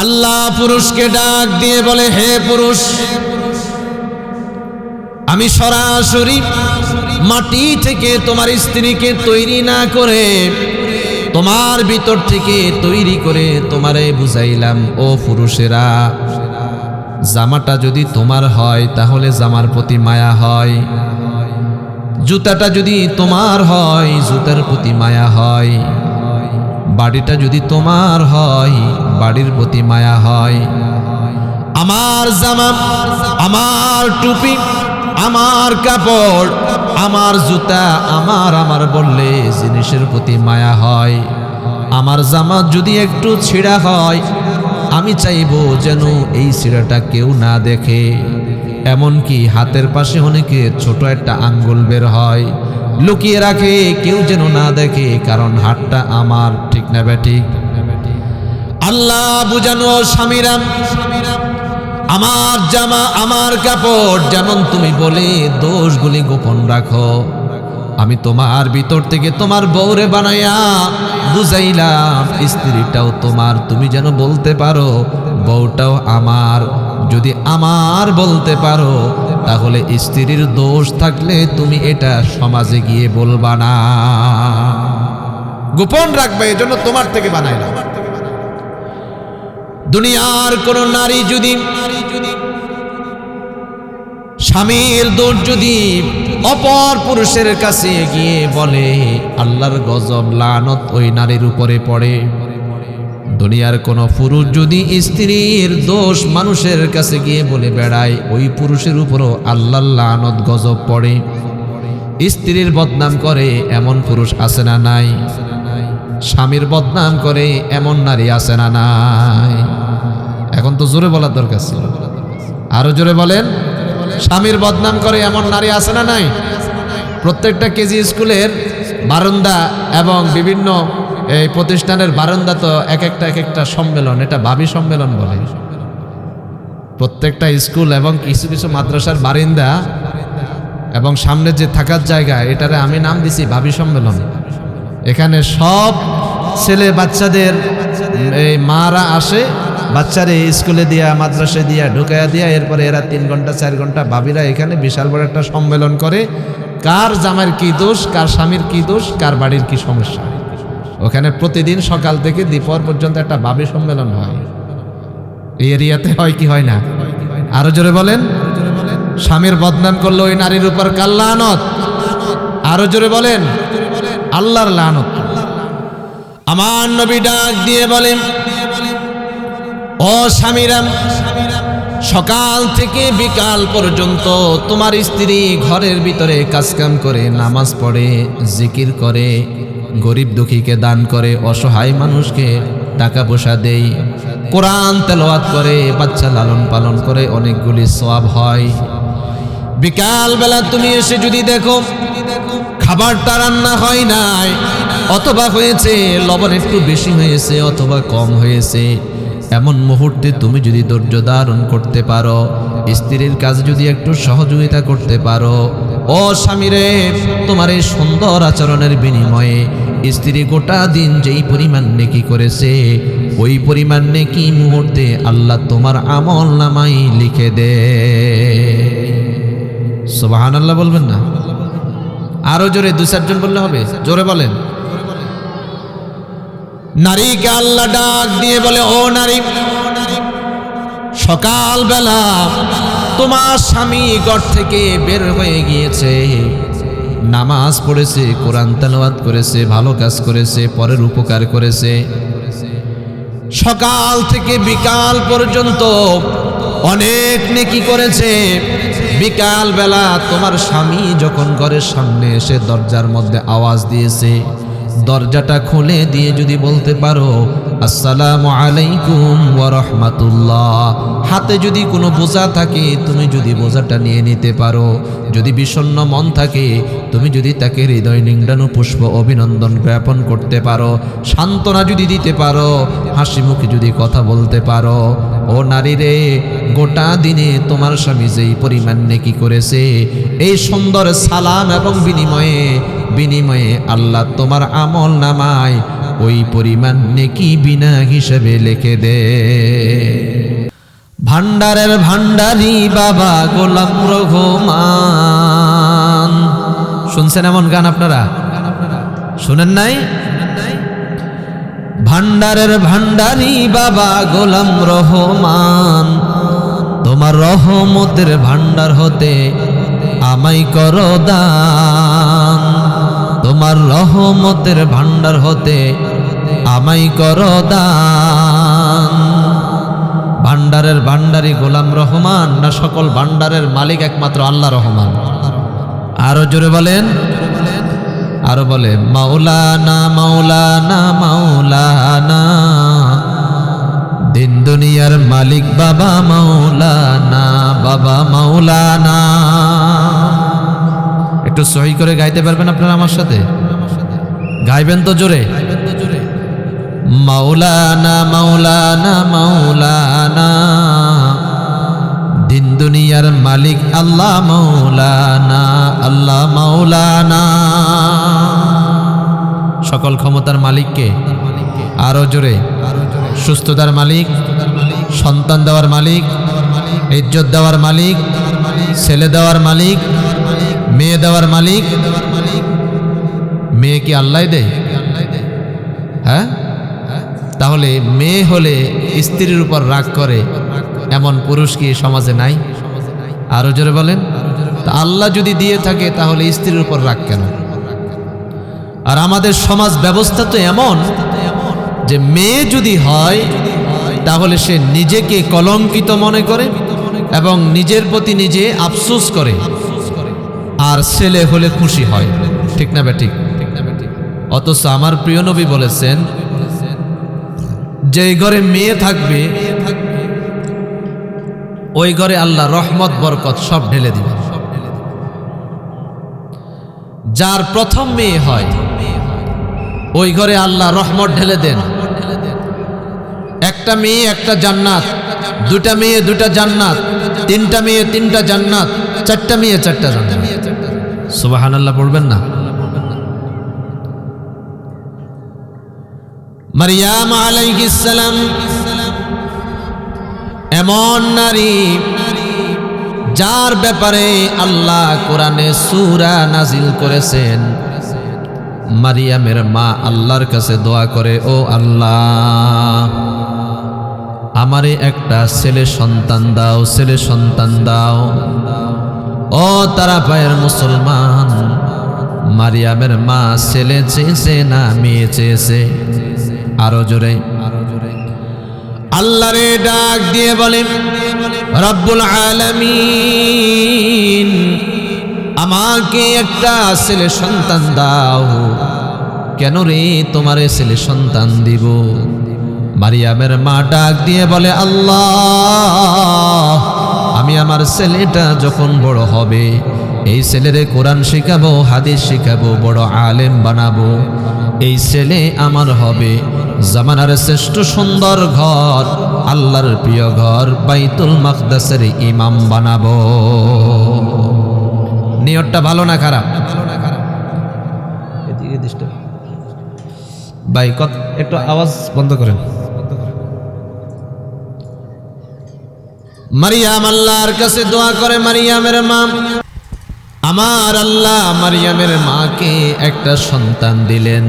আল্লাহ পুরুষকে ডাক দিয়ে বলে, হে পুরুষ, আমি সরাসরি মাটি থেকে তোমার স্ত্রীকে তৈরি না করে তোমার ভিতর থেকে তৈরি করে তোমারে বুঝাইলাম। ও পুরুষেরা, জামাটা যদি তোমার হয় তাহলে জামার প্রতি মায়া হয়, জুতাটা যদি তোমার হয় জুতার প্রতি মায়া হয়, বাড়িটা যদি তোমার হয় বাড়ির প্রতি মায়া হয়। আমার জামা, আমার টুপি, আমার কাপড়, আমার জুতা, আমার বললে জিনিসের প্রতি মায়া হয়। আমার জামা যদি একটু ছিঁড়া হয় আমি চাইবো যেন এই ছিঁড়াটা কেউ না দেখে। এমনকি হাতের পাশে অনেকে ছোট একটা আঙ্গুল বের হয়, লুকিয়ে রাখে কেউ যেন না দেখে, কারণ হাতটা আমার। ঠিক না বেঠিক? আল্লাহ বুঝানো স্বামীরা, আমার জামা, আমার কাপড় যেমন তুমি বলে দোষগুলি গোপন রাখো, আমি তোমার ভিতর থেকে তোমার বউরে বানাইয়া বুঝাইলাম স্ত্রীটাও তোমার। তুমি যেন বলতে পারো বউটাও আমার। যদি আমার বলতে পারো তাহলে স্ত্রীর দোষ থাকলে তুমি এটা সমাজে গিয়ে বলবা না, গোপন রাখবে, এজন্য তোমার থেকে বানাইলাম। দুনিয়ার কোন নারী যদি স্বামীর দোষ যদি অপর পুরুষের কাছে গিয়ে বলে, আল্লাহর গজব লানত ওই নারীর উপরে পড়ে। দুনিয়ার কোন পুরুষ যদি স্ত্রীর দোষ মানুষের কাছে গিয়ে বলে বেড়ায়, ওই পুরুষের উপরও আল্লাহর লানত গজব পড়ে। স্ত্রীর বদনাম করে এমন পুরুষ আছে না নাই? স্বামীর বদনাম করে এমন নারী আছে না নাই? এখন তো জোরে বলার দরকার ছিল, আরো জোরে বলেন। স্বামীর বদনাম করে এমন নারী আছে না নাই? প্রত্যেকটা কেজি স্কুলের বারান্দা এবং বিভিন্ন এই প্রতিষ্ঠানের বারান্দা তো এক একটা সম্মেলন, এটা ভাবি সম্মেলন বলে। প্রত্যেকটা স্কুল এবং কিছু কিছু মাদ্রাসার বারিন্দা এবং সামনে যে থাকার জায়গা, এটারে আমি নাম দিছি ভাবি সম্মেলন। এখানে সব ছেলে বাচ্চাদের এই মারা আসে, বাচ্চারে স্কুলে দিয়া মাদ্রাসায় দিয়া ঢুকাইয়া দিয়া, এরপরে এরা 3 ঘন্টা 4 ঘন্টা ভাবিরা এখানে বিশাল বড় একটা সম্মেলন করে, কার জামাইয়ের কি দোষ, কার স্বামীর কি দোষ, কার বাড়ির কি সমস্যা। ওখানে প্রতিদিন সকাল থেকে দুপুর পর্যন্ত একটা ভাবি সম্মেলন হয়। এই এরিয়াতে হয় কি হয় না? আরো জোরে বলেন। স্বামীর বদনাম করলো ওই নারীর উপর কার লানত? আরো জোরে বলেন, আল্লাহর লানত। আমার নবী ডাক দিয়ে বলেন, ও স্বামীরা, সকাল থেকে বিকাল পর্যন্ত তোমার স্ত্রী ঘরের ভিতরে কাজকাম করে, নামাজ পড়ে, জিকির করে, গরিব দুঃখীকে দান করে, অসহায় মানুষকে টাকা পয়সা দেই, কোরআন তেলাওয়াত করে, বাচ্চা লালন পালন করে, অনেকগুলি সওয়াব হয়। বিকাল বেলা তুমি এসে যদি দেখো খাবারটা রান্না হয় নাই, অথবা হয়েছে লবণ একটু বেশি হয়েছে অথবা কম হয়েছে, এমন মুহূর্তে তুমি যদি ধৈর্য ধারণ করতে পারো, স্ত্রীর কাছে যদি একটু সহযোগিতা করতে পারো, ও স্বামীরে, তোমার এই সুন্দর আচরণের বিনিময়ে স্ত্রী গোটা দিন যেই পরিমাণ নেকি করেছে, ওই পরিমাণ নেকি মুহূর্তে আল্লাহ তোমার আমল নামাই লিখে দে। সুবহানাল্লাহ বলবেন না? আরো জোরে 2-4 জন বললে হবে, জোরে বলেন। নারীকে আল্লাহ ডাক দিয়ে বলে, ও নারী, সকাল বেলা তোমার স্বামী ঘর থেকে বের হয়ে গিয়েছে, নামাজ পড়েছে, কোরআন তেলাওয়াত করেছে, ভালো কাজ করেছে, পরের উপকার করেছে, সকাল থেকে বিকাল পর্যন্ত অনেক নেকি করেছে। বিকাল বেলা তোমার স্বামী যখন ঘরের সামনে এসে দরজার মধ্যে আওয়াজ দিয়েছে, দরজাটা খুলে দিয়ে যদি বলতে পারো, আসসালামু আলাইকুম ওয়া রাহমাতুল্লাহ, হাতে যদি কোনো বোঝা থাকে তুমি যদি বোঝাটা নিয়ে নিতে পারো, যদি বিষণ্ণ মন থাকে তুমি যদি তাকে হৃদয় নিংড়ানো পুষ্প অভিনন্দন জ্ঞাপন করতে পারো, সান্ত্বনা যদি দিতে পারো, হাসি মুখে যদি কথা বলতে পারো, ও নারী রে, গোটা দিনে তোমার স্বামী যেই পরিমাণ নেকি করেছে, এই সুন্দর সালাম এবং বিনিময়ে আল্লাহ তোমার আমল নামায় ওই পরিমাণ নেকি বিনা হিসেবে লিখে দে। ভান্ডারের ভান্ডারি বাবা গোলাম রহমান। শুনছেন এমন গান আপনারা? শুনেন নাই? ভান্ডারের ভান্ডারি বাবা গোলাম রহমান, তোমার রহমতের ভান্ডার হতে আমায় করো দান। তোমার রহমতের ভান্ডার হতে আমায় করো দান। ভান্ডারের ভান্ডারি গোলাম রহমান না সকল ভান্ডারের মালিক একমাত্র আল্লাহ রহমান? আরো জোরে বলেন, আরো বলে মাওলানা মাওলানা মাওলানা, দিন দুনিয়ার মালিক বাবা মাওলানা, বাবা মাওলানা। একটু সহি করে গাইতে পারবেন আপনারা আমার সাথে? গাইবেন তো জোরে? মাওলানা মাওলানা মাওলানা, দিন দুনিয়ার মালিক আল্লাহ মাওলানা, আল্লাহ মাওলানা। সকল ক্ষমতার মালিককে আরো জোরে। সুস্থতার মালিক, সন্তান দেওয়ার মালিক, ইজ্জত দেওয়ার মালিক, ছেলে দেওয়ার মালিক, মেয়ে দেওয়ার মালিক। মেয়ে কি আল্লাহ দেয়? হ্যাঁ, তাহলে মেয়ে হলে স্ত্রীর উপর রাগ করে এমন পুরুষ কি সমাজে নাই? আরো জোরে বলেন। আল্লাহ যদি দিয়ে থাকে তাহলে স্ত্রীর উপর রাগ কেন? আর আমাদের সমাজ ব্যবস্থা তো এমন যে মেয়ে যদি হয় তাহলে সে নিজেকে কলঙ্কিত মনে করে এবং নিজের প্রতি নিজে আফসোস করে, আর ছেলে হলে খুশি হয়। ঠিক না বেঠিক? অথচ আমার প্রিয় নবী বলেছেন, যে ঘরে মেয়ে থাকবে ওই ঘরে আল্লাহ রহমত বরকত সব ঢেলে দিবে। যার প্রথম মেয়ে হয় ওই ঘরে আল্লাহ রহমত ঢেলে দেন। একটা মেয়ে একটা জান্নাত, দুটা মেয়ে দুটা জান্নাত, তিনটা মেয়ে তিনটা জান্নাত, চারটা মেয়ে চারটা জান্নাত। সুবহানাল্লাহ পড়বেন না? মারিয়াম আলাইহিস সালাম এমন নারী যার ব্যাপারে আল্লাহ কোরআনে সূরা নাজিল করেছেন। মারিয়ামের মা আল্লাহর কাছে দোয়া করে, ও আল্লাহ আমারে একটা ছেলে সন্তান দাও, ছেলে সন্তান দাও। ও তারা পায়ের মুসলমান, মারিয়ামের মা ছেলে চেয়েছে না মেয়ে চেয়েছে? আরো জোরে আল্লাহরে ডাক দিয়ে বলেন, রব্বুল আলামিন আমাকে একটা ছেলে সন্তান দাও। কেন রে তোমারে ছেলে সন্তান দিব? মারিয়ামের মা ডাক দিয়ে বলে, আল্লাহ আমি আমার ছেলেটা যখন বড় হবে এই ছেলেরে কোরআন শিখাবো, হাদিস শিখাবো, বড় আলেম বানাবো। এই ছেলে আমার হবে জামানার শ্রেষ্ঠ সুন্দর ঘর, আল্লাহর প্রিয় ঘর বাইতুল মাকদাসের ইমাম বানাবো। নিয়তটা ভালো না খারাপ? ভাই একটু আওয়াজ বন্ধ করেন। মারিয়াম আল্লাহর কাছে দোয়া করে, মারিয়ামের মা, আমার আল্লাহ মারিয়ামের মাকে একটা সন্তান দিলেন।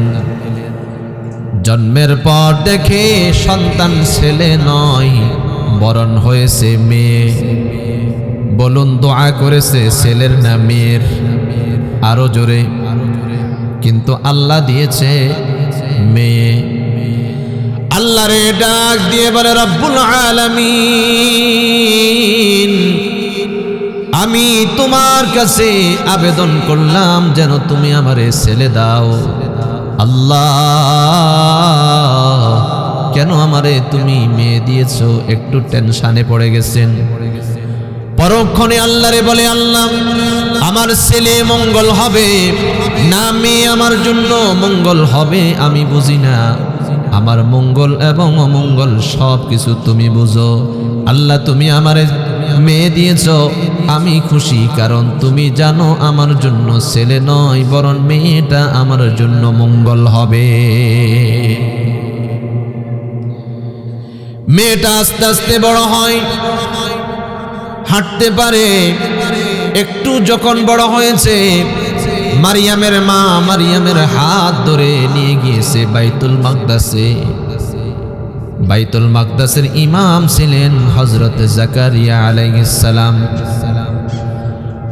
জন্মের পর দেখে সন্তান ছেলে নয়, বরণ হয়েছে মেয়ে। বলুন দোয়া করেছে ছেলের না মেয়ের? আরো জোরে। কিন্তু আল্লাহ দিয়েছে মেয়ে। আল্লাহরে ডাক দিয়ে বলে, রব্বুল আলামিন আমি তোমার কাছে আবেদন করলাম যেন তুমি আমারে ছেলে দাও। আল্লাহ কেন আমারে তুমি মেয়ে দিয়েছো? একটু টেনশনে পড়ে গেছেন। পরক্ষণে আল্লাহরে বলে, আল্লাহ আমার ছেলে মঙ্গল হবে না মেয়ে আমার জন্য মঙ্গল হবে আমি বুঝি না, আমার মঙ্গল এবং অমঙ্গল সব কিছু তুমি বুঝো। আল্লাহ তুমি আমারে মেয়ে দিয়েছ, আমি খুশি, কারণ তুমি জানো আমার জন্য ছেলে নয় বরং মেয়েটা আমার জন্য মঙ্গল হবে। মেয়েটা আস্তে আস্তে বড় হয়, হাঁটতে পারে। একটু যখন বড় হয়েছে, মারিয়ামের মা মারিয়ামের হাত ধরে নিয়ে গিয়েছে বাইতুল মাকদাসে। বাইতুল মাকদাসের ইমাম ছিলেন হযরত জাকারিয়া আলাইহিস সালাম।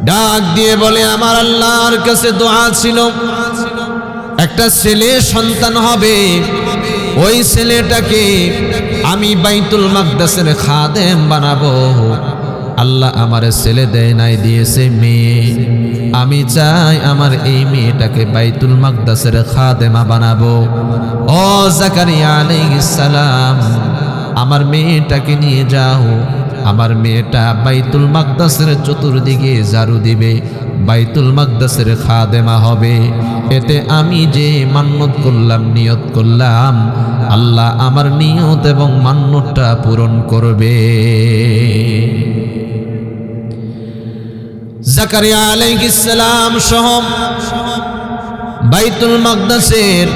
ডাক দিয়ে বলে, আমার আল্লাহর কাছে দোয়া ছিল একটা ছেলে সন্তান হবে, ওই ছেলেটাকে আমি বাইতুল মাকদাসের খাদেম বানাবো। আল্লাহ আমার ছেলে দেয় নাই, দিয়েছে মেয়ে। আমি চাই আমার এই মেয়েটাকে বাইতুল মাকদাসের খাদেমা বানাবো। ও জাকারিয়া আলাইহিস সালাম, আমার মেয়েটাকে নিয়ে যাও। আমার মেয়েটা বাইতুল মাকদাসের চতুর্দিকে ঝাড়ু দিবে, বাইতুল মাকদাসের খাদেমা হবে। এতে আমি যে মান্নত করলাম, নিয়ত করলাম, আল্লাহ আমার নিয়ত এবং মান্নতটা পূরণ করবে। জাকারিয়া আলাইহিস সালাম সহ বাইতুল মাকদাসের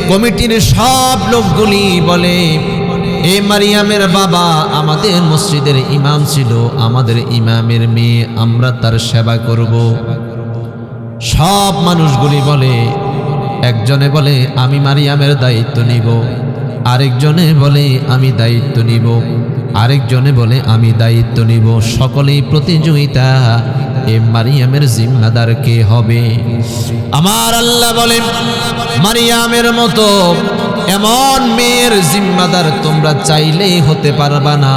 কমিটির সব লোকগুলি বলে, এ মারিয়ামের বাবা আমাদের মসজিদের ইমাম ছিল, আমাদের ইমামের মেয়ে, আমরা তার সেবা করব। সব মানুষগুলি বলে, একজনে বলে আমি মারিয়ামের দায়িত্ব নিব, আরেকজনে বলে আমি দায়িত্ব নিব, আরেকজনে বলে আমি দায়িত্ব নিব। সকলেই প্রতিযোগিতা, এ মারিয়ামের জিম্মাদার কে হবে। আমার আল্লাহ বলেন, মারিয়ামের মতো এমন মেয়ের জিম্মাদার তোমরা চাইলেই হতে পারবা না,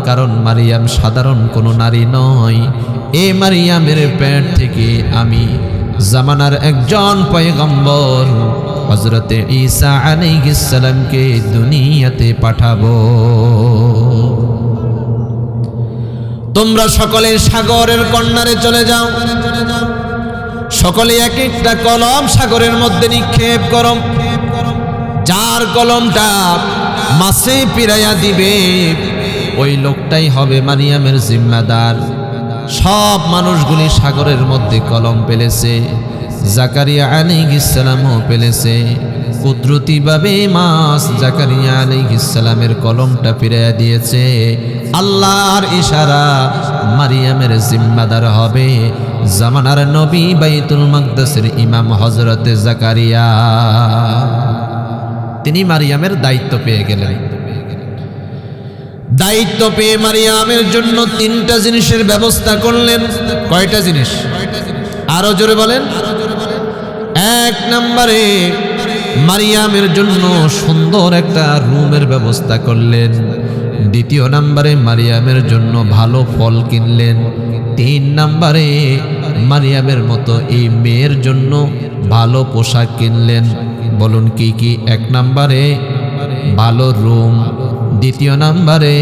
কারণ মারিয়াম সাধারণ কোনো নারী নয়। এ মারিয়ামের পেট থেকে আমি জামানার একজন পয়গম্বর হযরতে ঈসা আলাইহিস সালামকে দুনিয়াতে পাঠাবো। তোমরা সকলে সাগরের কন্যারে চলে যাও, সকলে এক একটা কলম সাগরের মধ্যে নিক্ষেপ করো। যার কলমটা মাছে পিরাইয়া দিবে, ওই লোকটাই হবে মারিয়ামের জিম্মাদার। সব মানুষগুলি সাগরের মধ্যে কলম ফেলেছে, জাকারিয়া আলাইহিস সালামও ফেলেছে। কুদরতিভাবে মাছ জাকারিয়া আলাইহিস সালামের কলমটা ফিরাইয়া দিয়েছে। আল্লাহর ইশারা, মারিয়ামের জিম্মাদার হবে জামানার নবী বাইতুল মাকদাসের ইমাম হযরতে জাকারিয়া। তিনি মারিয়ামের দায়িত্ব পেয়ে গেলেন। দায়িত্ব পেয়ে মারিয়ামের জন্য তিনটা জিনিসের ব্যবস্থা করলেন। কয়টা জিনিস? আরো জোরে বলেন। এক নম্বরে মারিয়ামের জন্য সুন্দর একটা রুমের ব্যবস্থা করলেন। দ্বিতীয় নম্বরে মারিয়ামের জন্য ভালো ফল কিনলেন। তিন নম্বরে মারিয়ামের মতো এই মেয়ের জন্য ভালো পোশাক কিনলেন। বলুন কি কি? এক নম্বরে ভালো রুম, দ্বিতীয় নম্বরে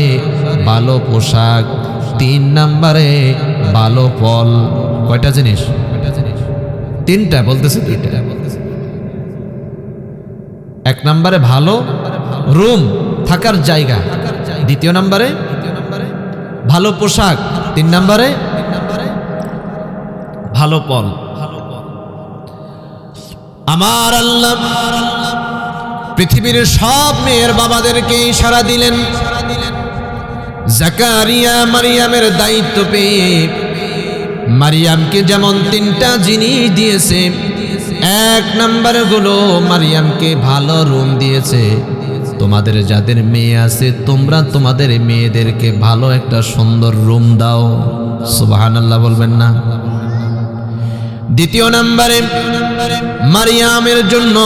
ভালো পোশাক, তিন নম্বরে ভালো ফল। কয়টা জিনিস? তিনটা বলতেছে, দুইটা। এক নম্বরে ভালো রুম, থাকার জায়গা, দ্বিতীয় নম্বরে ভালো পোশাক, তিন নম্বরে ভালো ফল। আমার আল্লাহ পৃথিবীর সব মেয়ের বাবাদেরকে ইশারা দিলেন, জাকারিয়া মারিয়ামের দায়িত্ব পেয়ে মারিয়ামকে যেমন তিনটা জিনিস দিয়েছে, এক নম্বর হলো মারিয়ামকে ভালো রুম দিয়েছে। তোমাদের যাদের মেয়ে আছে, তোমরা তোমাদের মেয়েদেরকে ভালো একটা সুন্দর রুম দাও। সুবহানাল্লাহ বলবেন না? দ্বিতীয় নম্বরে মারিয়ামের জন্য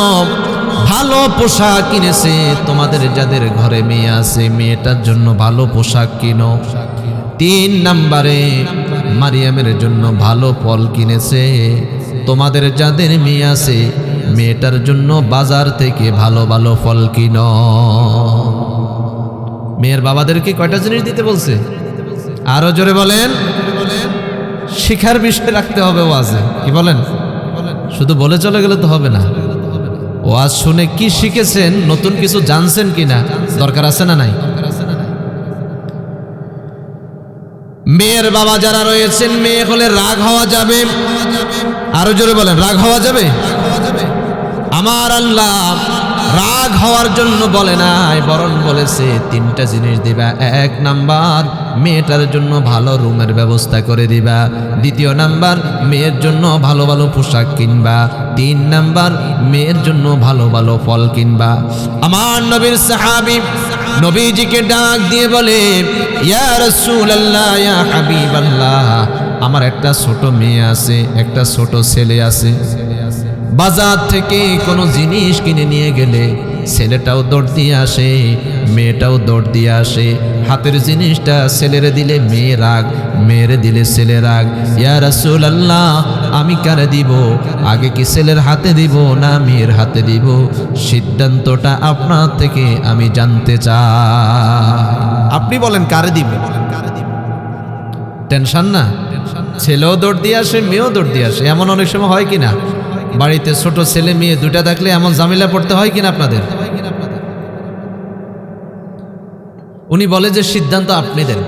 ভালো পোশাক কিনেছে। তোমাদের যাদের ঘরে মেয়ে আছে, মেয়েটার জন্য ভালো পোশাক কিনো। তিন নম্বরে মারিয়ামের জন্য ভালো ফল কিনেছে। তোমাদের যাদের মেয়ে আছে, মেয়েটার জন্য বাজার থেকে ভালো ভালো ফল কিনো। মেয়ের বাবাদেরকে কয়টা জিনিস দিতে বলছে? আরো জোরে বলেন। শিখার বিষয় রাখতে হবে ওয়াজে। কি বলেন? শুধু বলে চলে গেলে তো হবে না, ওয়াজ শুনে কি শিখেছেন, নতুন কিছু জানছেন কিনা, দরকার আছে না নাই? মেয়ের বাবা যারা রয়েছেন, মেয়ে হলে রাগ হওয়া যাবে? আরো জোরে বলেন, রাগ হওয়া যাবে? আমার আল্লাহ রাগ হওয়ার জন্য বলে নাই, বরং বলেছে তিনটা জিনিস দিবা। এক নাম্বার, মেয়েটার জন্য ভালো রুমের ব্যবস্থা করে দিবা। দ্বিতীয় নাম্বার, মেয়ের জন্য ভালো ভালো পোশাক কিনবা। তিন নাম্বার, মেয়ের জন্য ভালো ভালো ফল কিনবা। আমার নবীর সাহাবী নবীজিকে ডাক দিয়ে বলে, ইয়া রাসূলুল্লাহ, ইয়া হাবিবাল্লাহ, আমার একটা ছোট মেয়ে আছে, একটা ছোট ছেলে আছে। বাজার থেকে কোনো জিনিস কিনে নিয়ে গেলে ছেলেটাও দৌড় দিয়ে আসে, মেয়েটাও দৌড় দিয়ে আসে। হাতের জিনিসটা ছেলেরে দিলে মেয়ে রাগ, মেয়েরে দিলে ছেলে রাগ। ইয়া রাসূলুল্লাহ, আমি কারে দিব? আগে কি ছেলের হাতে দিব না মেয়ের হাতে দিব? সিদ্ধান্তটা আপনার থেকে আমি জানতে চাই। আপনি বলেন কারে দিব? টেনশন না, ছেলেও দৌড় দিয়ে আসে, মেয়েও দৌড় দিয়ে আসে। এমন অনেক সময় হয় কিনা, বাড়িতে ছোট ছেলে মেয়ে দুটা থাকলে এমন ঝামেলা পড়তে হয় কিনা আপনাদের? উনি বলে যে সিদ্ধান্ত আপনি দেন,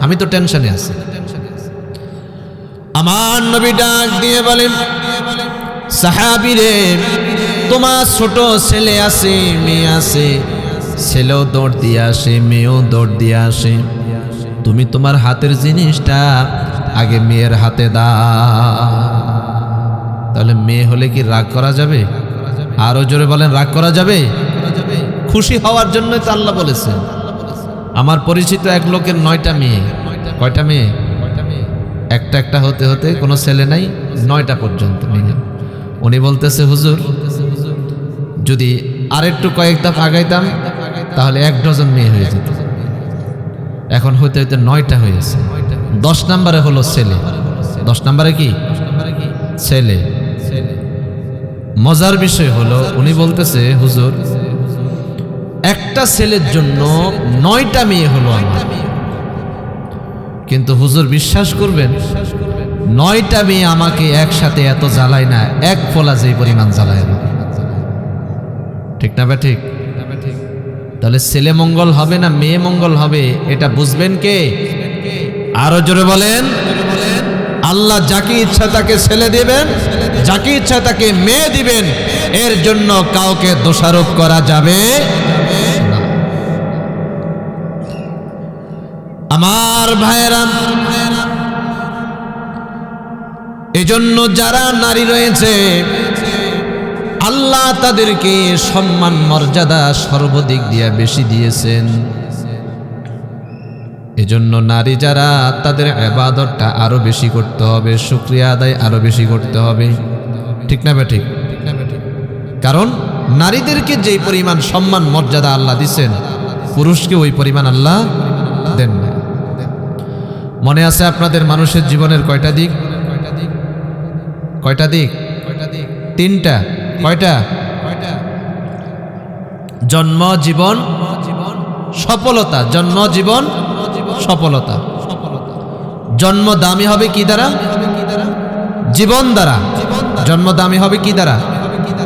আমি তো টেনশনে আছি। আমার নবী ডাক দিয়ে বলেন, সাহাবী রে, তোমার ছোট ছেলে আছে, মেয়ে আছে, ছেলেও দৌড় দিয়ে আসে, মেয়েও দৌড় দিয়ে আসে। তুমি তোমার হাতের জিনিসটা আগে মেয়ের হাতে দাও। তাহলে মেয়ে হলে কি রাগ করা যাবে? আরো জোরে বলেন, রাগ করা যাবে? খুশি হওয়ার জন্য তো আল্লাহ বলেছেন। আমার পরিচিত এক লোকের 9টা মেয়ে। কয়টা মেয়ে? একটা একটা হতে হতে কোনো ছেলে নাই, 9টা পর্যন্ত মেয়ে। উনি বলতেছে, হুজুর, যদি আরেকটু কয়েক ধাপ আগাইতাম তাহলে 1 ডজন মেয়ে হয়ে যেত। এখন হইতে হইতে 9টা হয়েছে। 10 নম্বরে হলো ছেলে। 10 নম্বরে কি? ছেলে। মজার বিষয় হলো, উনি বলতেছে, হুজুর, একটা ছেলের জন্য 9টা মেয়ে হলো আমার। কিন্তু হুজুর বিশ্বাস করবেন, 9টা মেয়ে আমাকে একসাথে এত জ্বালায় না, এক ফোলা যেই পরিমাণ জ্বালায় না। ঠিক না? ঠিক। তাহলে ছেলে মঙ্গল হবে না মেয়ে মঙ্গল হবে, এটা বুঝবেন কে? আরো জোরে বলেন। আল্লাহ যাকে ইচ্ছা তাকে ছেলে দিবেন, যাকে ইচ্ছা তাকে মেয়ে দিবেন, এর জন্য কাউকে দোষারোপ করা যাবে না। আমার ভাইয়েরা, এজন্য যারা নারী রয়েছে, আল্লাহ তাদেরকে সম্মান মর্যাদা সর্বদিক দিয়ে বেশি দিয়েছেন। এজন্য নারী যারা, তাদের ইবাদতটা আরো বেশি করতে হবে, শুকরিয়া আদায় আরো বেশি করতে হবে। ঠিক না ঠিক? কারণ নারীদেরকে যেই পরিমাণ সম্মান মর্যাদা আল্লাহ দিচ্ছেন, পুরুষকে ওই পরিমাণ আল্লাহ দেন না। মনে আছে আপনাদের মানুষের জীবনের কয়টা দিক? কয়টা দিক? 3টা। কয়টা? জন্ম, জীবন, সফলতা। জন্ম, জীবন, সফলতা। জন্ম দামি হবে কি দ্বারা? জীবন দ্বারা। জন্ম দামি হবে কি দ্বারা?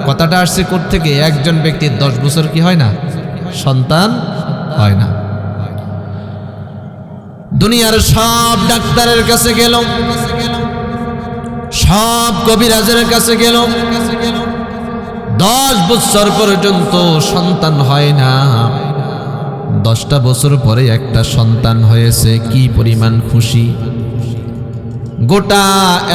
কথাটা আসছে কোত্থেকে? একজন ব্যক্তির 10 বছর কি হয় না? সন্তান হয় না। দুনিয়ার সব ডাক্তারের কাছে গেল, সব কবিরাজের কাছে গেল, 10 বছর পর্যন্ত সন্তান হয় না। 10টা বছর পরে একটা সন্তান হয়েছে, কি পরিমাণ খুশি! গোটা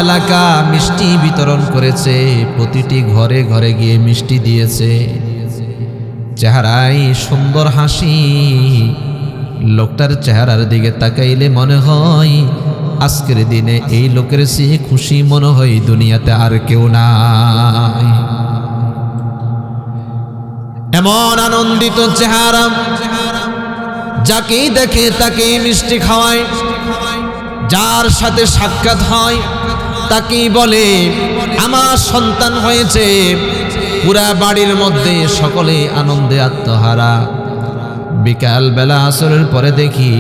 এলাকা মিষ্টি বিতরণ করেছে, প্রতিটি ঘরে ঘরে গিয়ে মিষ্টি দিয়েছে। চেহারায় সুন্দর হাসি, লোকটার চেহারার দিকে তাকাইলে মনে হয় আজকের দিনে এই লোকের চেয়ে খুশি মনে হয় দুনিয়াতে আর কেউ নাই। এমন আনন্দিত চেহারা, যাকেই দেখে তাকেই মিষ্টি খাওয়ায়, যার সাথে সাক্ষাৎ হয় তাকেই বলে আমার সন্তান হয়েছে। পুরা বাড়ির মধ্যে সকলে আনন্দে আত্মহারা। বিকাল বেলা আসরের পরে দেখি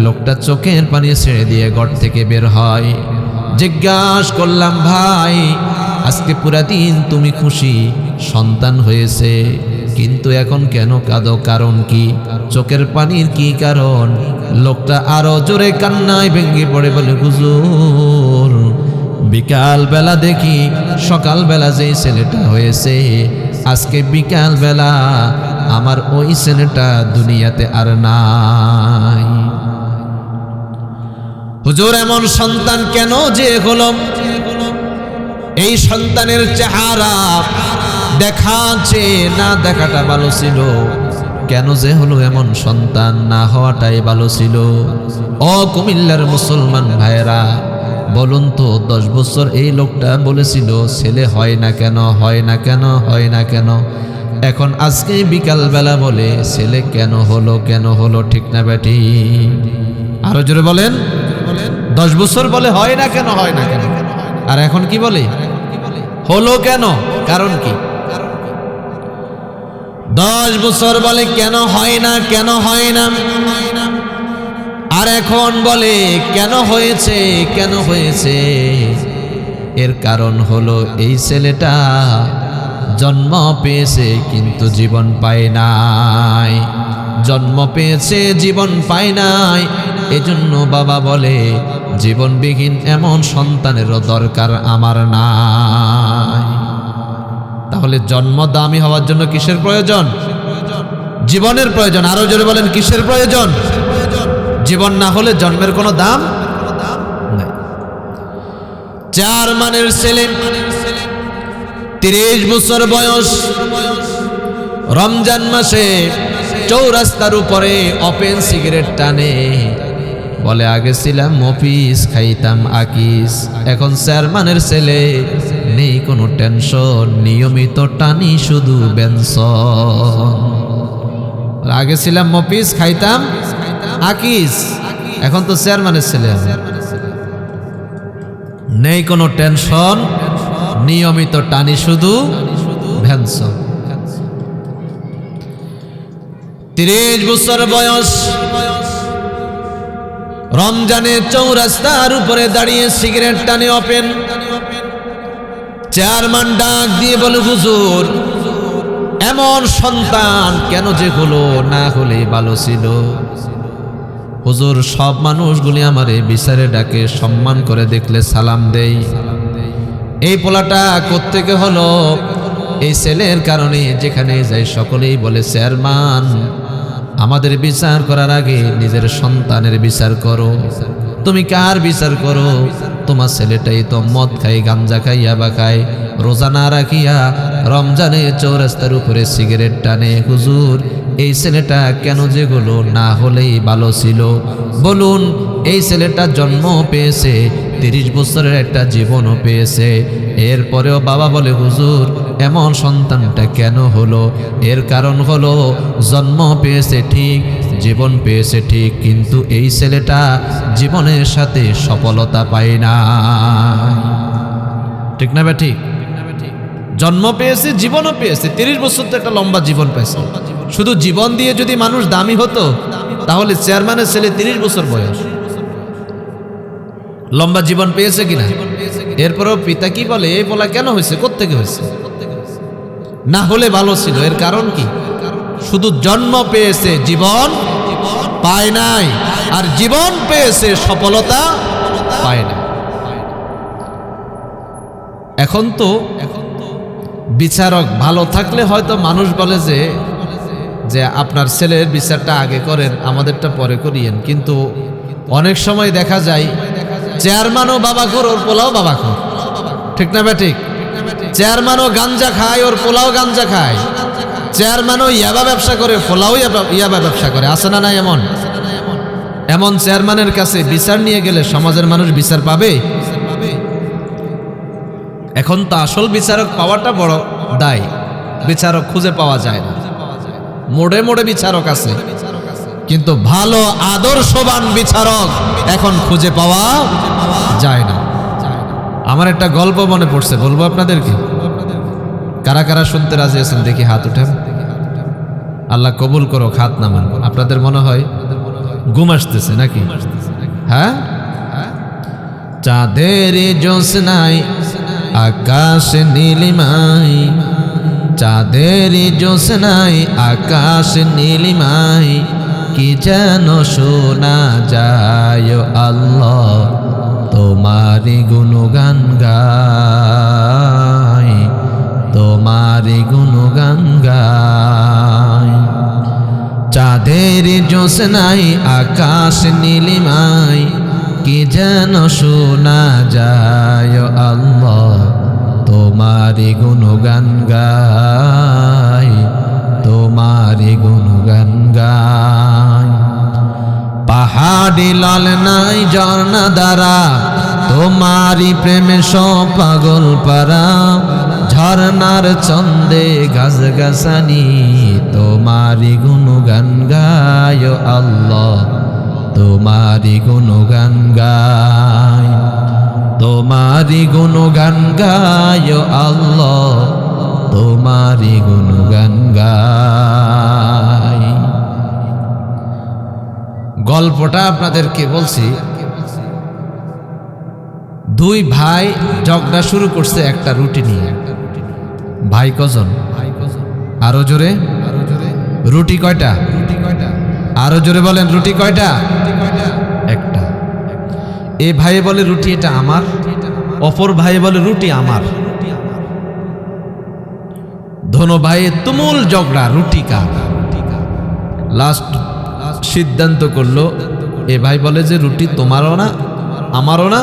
লোকটা চোখের পানি ছেড়ে দিয়ে ঘর থেকে বের হয়। জিজ্ঞাসা করলাম, ভাই আজকে পুরা দিন তুমি খুশি, সন্তান হয়েছে, কিন্তু এখন কেন কাঁদো? কারণ কি? চোখের পানির কি কারণ? লোকটা আরো জোরে কান্নায় ভেঙে পড়ে বলে, হুজুর বিকাল বেলা দেখি সকাল বেলা যেই ছেলেটা হয়েছে, আজকে বিকাল বেলা আমার ওই ছেলেটা দুনিয়াতে আর নাই। হুজুর এমন সন্তান কেন যে হলো? এই সন্তানের চেহারা দেখাচ্ছে না দেখাটা ভালো ছিল, কেন যে হলো এমন সন্তান? না হওয়াটাই ভালো ছিল। ও কুমিল্লার মুসলমান ভাইরা, বলুন তো 10 বছর এই লোকটা বলেছিল ছেলে হয় না কেন, হয় না কেন, হয় না কেন? এখন আজকে বিকাল বেলা বলে ছেলে কেন হলো, কেন হলো? ঠিক না বেটি? আরো জোরে বলেন। 10 বছর বলে হয় না কেন, হয় না কেন, আর এখন কি বলে হলো কেন? কারণ কি? 10 বছর বলে কেন হয় না, কেন হয় না, আর এখন বলে কেন হয়েছে, কেন হয়েছে? এর কারণ হলো এই ছেলেটা জন্ম পেয়েছে কিন্তু জীবন পায় নাই, জন্ম পেয়েছে জীবন পায় নাই। এজন্য বাবা বলে জীবনবিহীন এমন সন্তানেরও দরকার আমার নাই। তাহলে জন্ম দামি হওয়ার জন্য কিসের প্রয়োজন? জীবনের প্রয়োজন। আরো জোরে বলেন, কিসের প্রয়োজন? জীবন না হলে জন্মের কোনো দাম নাই। চেয়ারম্যানের ছেলে 30 বছর বয়স, রমজান মাসে চৌরাস্তার উপরে ওপেন সিগারেট টানে, বলে আগে ছিলাম মফিস, খাইতাম আকিস, এখন চেয়ারম্যানের ছেলে, নেই কোনো টেনশন, নিয়মিত টানি শুধু বেনসন। আগে ছিলাম মফিস, খাইতাম আকিস, এখন তো চেয়ারম্যানের ছেলে, নেই কোনো টেনশন, নিয়মিত টানি শুধু ভ্যানসন। 30 বছর বয়স, রমজানে চৌরাস্তার উপরে দাঁড়িয়ে সিগারেট টানে ওপেন। চেয়ারম্যান ডাক দিয়ে বলে, হুজুর এমন সন্তান কেন যে হলো, না হলে ভালো ছিল। হুজুর সব মানুষগুলি আমারে বিচারে ডাকে, সম্মান করে দেখলে সালাম দেই। এই পোলাটা কোত্থেকে হলো? এই ছেলের কারণে যেখানে যাই সকলেই বলে, চেয়ারম্যান আমাদের বিচার করার আগে নিজের সন্তানের বিচার করো। তুমি কার বিচার করো? তোমার ছেলেটাই তো মদ খাই, গাঞ্জা খাইয়া বা খায়, রোজা না রাখিয়া রমজানে চৌরাস্তার উপরে সিগারেট টানে। হুজুর এই ছেলেটা কেন যে হলো, না হলেই ভালো ছিল। বলুন, এই ছেলেটা জন্ম পেয়েছে, 30 বছরের একটা জীবনও পেয়েছে, এরপরেও বাবা বলে, হুজুর এমন সন্তানটা কেন হলো? এর কারণ হলো জন্ম পেয়েছে ঠিক, জীবন পেয়েছে ঠিক, কিন্তু এই ছেলেটা জীবনের সাথে সফলতা পায় না। ঠিক না বা ঠিক? জন্ম পেয়েছে, জীবনও পেয়েছে, 30 বছর তো একটা লম্বা জীবন পেয়েছে। শুধু জীবন দিয়ে যদি মানুষ দামি হতো, তাহলে চেয়ারম্যানের ছেলে 30 বছর বয়স, লম্বা জীবন পেয়েছে কিনা? এরপরেও পিতা কি বলে, এই বলা কেন হয়েছে, কোত্থেকে হয়েছে? না হলে ভালো ছিল। এর কারণ কি? শুধু জন্ম পেয়েছে, জীবন পায় নাই, আর জীবন পেয়েছে, সফলতা পায় না। এখন তো বিচারক ভালো থাকলে হয়তো মানুষ বলে যে আপনার ছেলের বিচারটা আগে করেন, আমাদেরটা পরে করিয়েন। কিন্তু অনেক সময় দেখা যায় চেয়ারম্যানও বাবাখোর, ওর পোলাও বাবাখোর। ঠিক না বা ঠিক? চেয়ারম্যানও গাঞ্জা খায়, ওর পোলাও গাঞ্জা খায়। চেয়ারম্যানও ইয়াবা ব্যবসা করে, পোলাও ইয়াবা ব্যবসা করে। আছে না নাই এমন? এমন চেয়ারম্যানের কাছে বিচার নিয়ে গেলে সমাজের মানুষ বিচার পাবে? এখন তো আসল বিচারক পাওয়াটা বড় দায়, বিচারক খুঁজে পাওয়া যায় না। মোড়ে মোড়ে বিচারক আছে, কিন্তু ভালো আদর্শবান বিচারক এখন খুঁজে পাওয়া যায় না। আমার একটা গল্প মনে পড়ছে, বলবো আপনাদেরকে? কারা কারা শুনতে রাজি আছেন দেখি হাত উঠেন। আল্লাহ কবুল করো, হাত নামান। আপনাদের মনে হয় ঘুম আসতেছে নাকি? হ্যাঁ, চাঁদের জ্যোৎস্নায় আকাশ নীলিমাই, চাঁদের জ্যোৎস্নায় আকাশ নীলিমাই, কি যেন শোনা যায় আল্লাহ তোমারি গুণগান গায়, তোমারি গুণগান গায়। চাঁদের জ্যোৎস্নায় আকাশ নীলিমায়, কি যেন শোনা যায় আল্লাহ তোমারি গুণগান গায়, তোমারি গুণগান গায়। পাহাড়ি লাল নাই ঝর্ণা দ্বারা, তোমারি প্রেমে সব পাগল পারা, ঝর্ণার ছন্দে গাছ গাছানি, তোমারি গুণগান গায় আল্লাহ তোমারি গুণগান গায়, তোমারি গুণগান গায় আল্লাহ তোমারি গুণগান গায়। গল্পটা আপনাদেরকে বলছি। দুই ভাই ঝগড়া শুরু করছে একটা রুটি নিয়ে। ভাই কজন? আরো জোরে, রুটি কয়টা? আরো জোরে বলেন, রুটি কয়টা? একটা। এ ভাই বলে রুটি এটা আমার, অপর ভাই বলে রুটি আমার। দোনো ভাই তুমুল ঝগড়া, রুটি কার। লাস্ট সিদ্ধান্ত করলো, এ ভাই বলে যে রুটি তোমারও না আমারও না,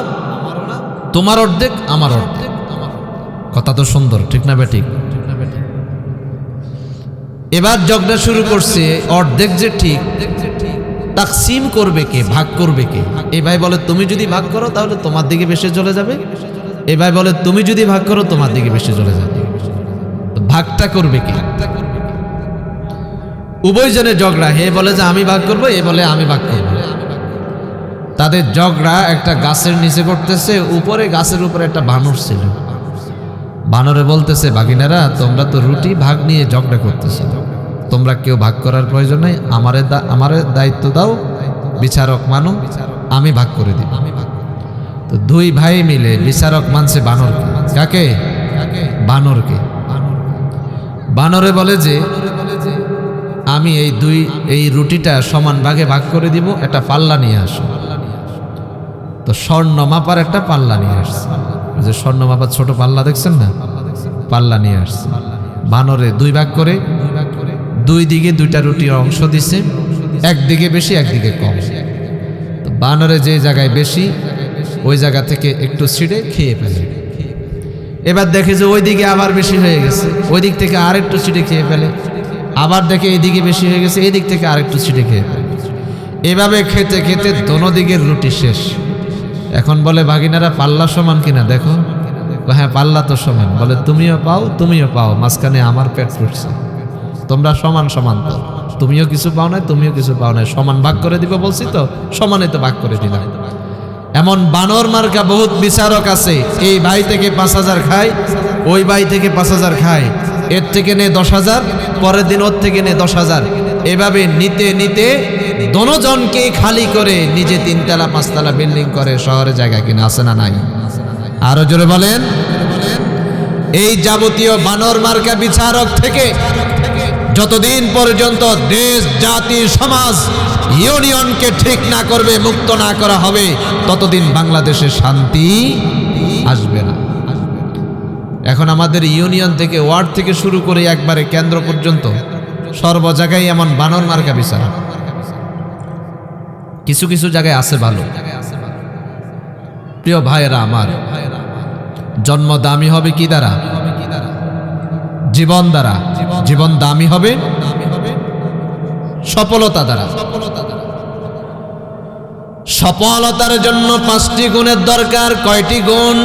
তোমার অর্ধেক আমার অর্ধেক। কথা তো সুন্দর, ঠিক না বেঠিক? এবার ঝগড়া শুরু করছে, অর্ধেক যে ঠিক, তাকসিম করবে কে, ভাগ করবে কে? এই ভাই বলে তুমি যদি ভাগ করো তাহলে তোমার দিকে বেশি চলে যাবে, এই ভাই বলে তুমি যদি ভাগ করো তোমার দিকে বেশি চলে যাবে। ভাগটা করবে কে? উভয় জনের ঝগড়া। হে বলে যে আমি ভাগ করবো, এ বলে আমি ভাগ করবো। তাদের ঝগড়া একটা গাছের নিচে করতেছে, উপরে গাছের উপরে একটা বানর ছিল। বানরে বলতেছে, ভাগিনারা তোমরা তো রুটি ভাগ নিয়ে ঝগড়া করতেছো, তোমরা কেউ ভাগ করার প্রয়োজন নাই, আমারে দায়িত্ব দাও, বিচারক মানো, আমি ভাগ করে দিব। তো দুই ভাই মিলে বিচারক মানছে বানরকে। কাকে? বানরকে। বানরে বলে যে আমি এই রুটিটা সমান ভাগে ভাগ করে দিব, একটা পাল্লা নিয়ে আসো। তো স্বর্ণ মাপার একটা পাল্লা নিয়ে আসছে, যে স্বর্ণ মাপার ছোট পাল্লা দেখছেন না, পাল্লা নিয়ে আসছে। বানরে দুই ভাগ করে দুই দিকে দুইটা রুটির অংশ দিছে, একদিকে বেশি একদিকে কম। তো বানরে যে জায়গায় বেশি ওই জায়গা থেকে একটু ছিঁড়ে খেয়ে ফেলে। এবার দেখে যে ওই দিকে আবার বেশি হয়ে গেছে, ওই দিক থেকে আর একটু ছিঁড়ে খেয়ে ফেলে। আবার দেখে এইদিকে বেশি হয়ে গেছে, এই দিক থেকে আর একটু ছিঁড়ে খেয়ে ফেলে। এভাবে খেতে খেতে দোনো দিকের রুটি শেষ। এখন বলে ভাগিনারা পাল্লা সমান কিনা দেখো। হ্যাঁ পাল্লা তো সমান। বলে তুমিও পাও তুমিও পাও, মাঝখানে আমার পেট ফুটছে, তোমরা সমান সমান তো, তুমিও কিছু পাও না তুমিও কিছু পাও না, সমান ভাগ করে দিব বলছি তো, সমানে তো ভাগ করে দিলাম। এমন বানর মার্কা বহুত বিচারক আছে, এই ভাই থেকে 5,000 খায়, ওই ভাই থেকে 5,000 খায়, এর থেকে নে 10,000, পরের দিন ওর থেকে নে 10,000। এভাবে নিতে নিতে দোনোজনকে খালি করে নিজে 3তলা 5তলা বিল্ডিং করে শহরে জায়গা কিনা। আছে না নাই? আরো জোরে বলেন। এই যাবতীয় বানর মার্কা বিচারক থেকে যতদিন পর্যন্ত দেশ জাতি সমাজ ইউনিয়নকে ঠিক না করবে, মুক্ত না করা হবে, ততদিন বাংলাদেশে শান্তি আসবে না। এখন আমাদের ইউনিয়ন থেকে, ওয়ার্ড থেকে শুরু করে একবারে কেন্দ্র পর্যন্ত সর্ব জায়গায় এমন বানর মার্কা বিচারক। কিছু কিছু জায়গায় আছে ভালো। প্রিয় ভাইয়েরা আমার, জন্ম দামি হবে কি দ্বারা? জীবন দ্বারা। জীবন দামি হবে সফলতা দ্বারা। সফলতার জন্য 5টি গুণের দরকার। কয়টি গুণ?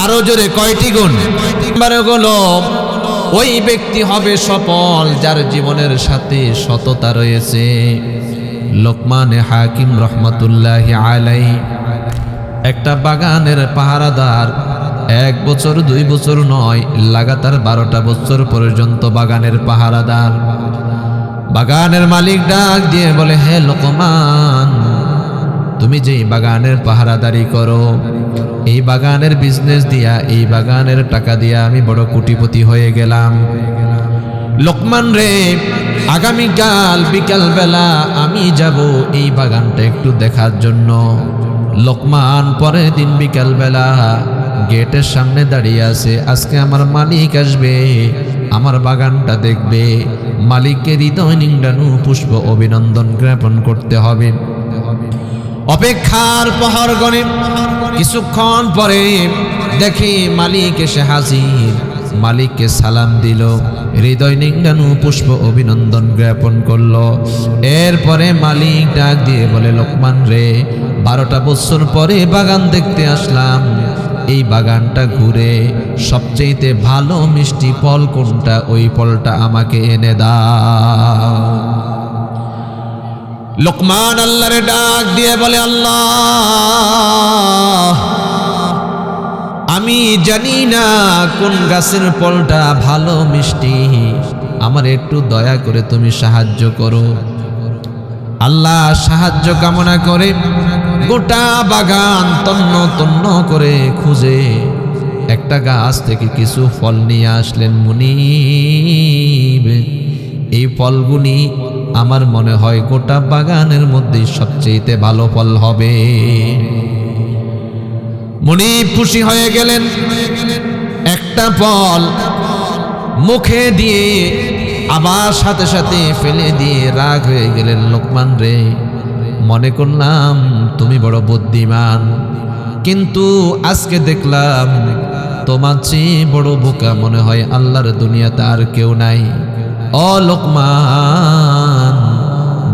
আরো জোরে, কয়টি গুণ? হলো ওই ব্যক্তি হবে সফল যার জীবনের সাথে সততা রয়েছে। লোকমান হাকিম রহমতুল্লাহি আলাইহি একটা বাগানের পাহারাদার, 1 বছর 2 বছর নয়, লাগাতার 12টা বছর পর্যন্ত বাগানের পাহারাদার। বাগানের মালিক ডাক দিয়ে বলে, হে লোকমান, তুমি যেই বাগানের পাহারাদারি করো এই বাগানের বিজনেস দিয়া, এই বাগানের টাকা দিয়া আমি বড় কোটিপতি হয়ে গেলাম। লোকমান রে, আগামীকাল বিকাল বেলা আমি যাব এই বাগানটা একটু দেখার জন্য। লোকমান পরের দিন বিকাল বেলা গেটের সামনে দাঁড়িয়ে আছে। আজকে আমার মালিক আসবে, আমার বাগানটা দেখবে। মালিককে হৃদয় নিংড়ানো পুষ্প অভিনন্দন জ্ঞাপন করতে হবে। অপেক্ষার প্রহর গণে কিছুক্ষণ পরে দেখি মালিক এসে হাজির। মালিককে সালাম দিল, হৃদয় নিংড়ানো পুষ্প অভিনন্দন জ্ঞাপন করলো। এরপরে মালিক ডাক দিয়ে বলে, লোকমান রে, 12টা বছর পরে বাগান দেখতে আসলাম। এই বাগানটা ঘুরে সবচেয়ে ভালো মিষ্টি ফল কোনটা, ওই ফলটা আমাকে এনে দাও। লোকমান আল্লাহরে ডাক দিয়ে বলে, আল্লাহ, আমি জানি না কোন গাছের ফলটা ভালো মিষ্টি, আমার একটু দয়া করে তুমি সাহায্য করো। আল্লাহ সাহায্য কামনা করে গোটা বাগান তন্ন তন্ন করে খুঁজে একটা গাছ থেকে কিছু ফল নিয়ে আসলেন। মুনিব, এই ফলগুলি আমার মনে হয় গোটা বাগানের মধ্যে সবচেয়ে ভালো ফল হবে। মুনিব খুশি হয়ে গেলেন। একটা ফল মুখে দিয়ে আবার সাথে সাথে ফেলে দিয়ে রাগ হয়ে গেলেন। লোকমান রে, মনে করলাম তুমি বড় বুদ্ধিমান, কিন্তু আজকে দেখলাম তোমার চেয়ে বড় বোকা মনে হয় আল্লাহর দুনিয়াতে আর কেউ নাই। ও লোকমান,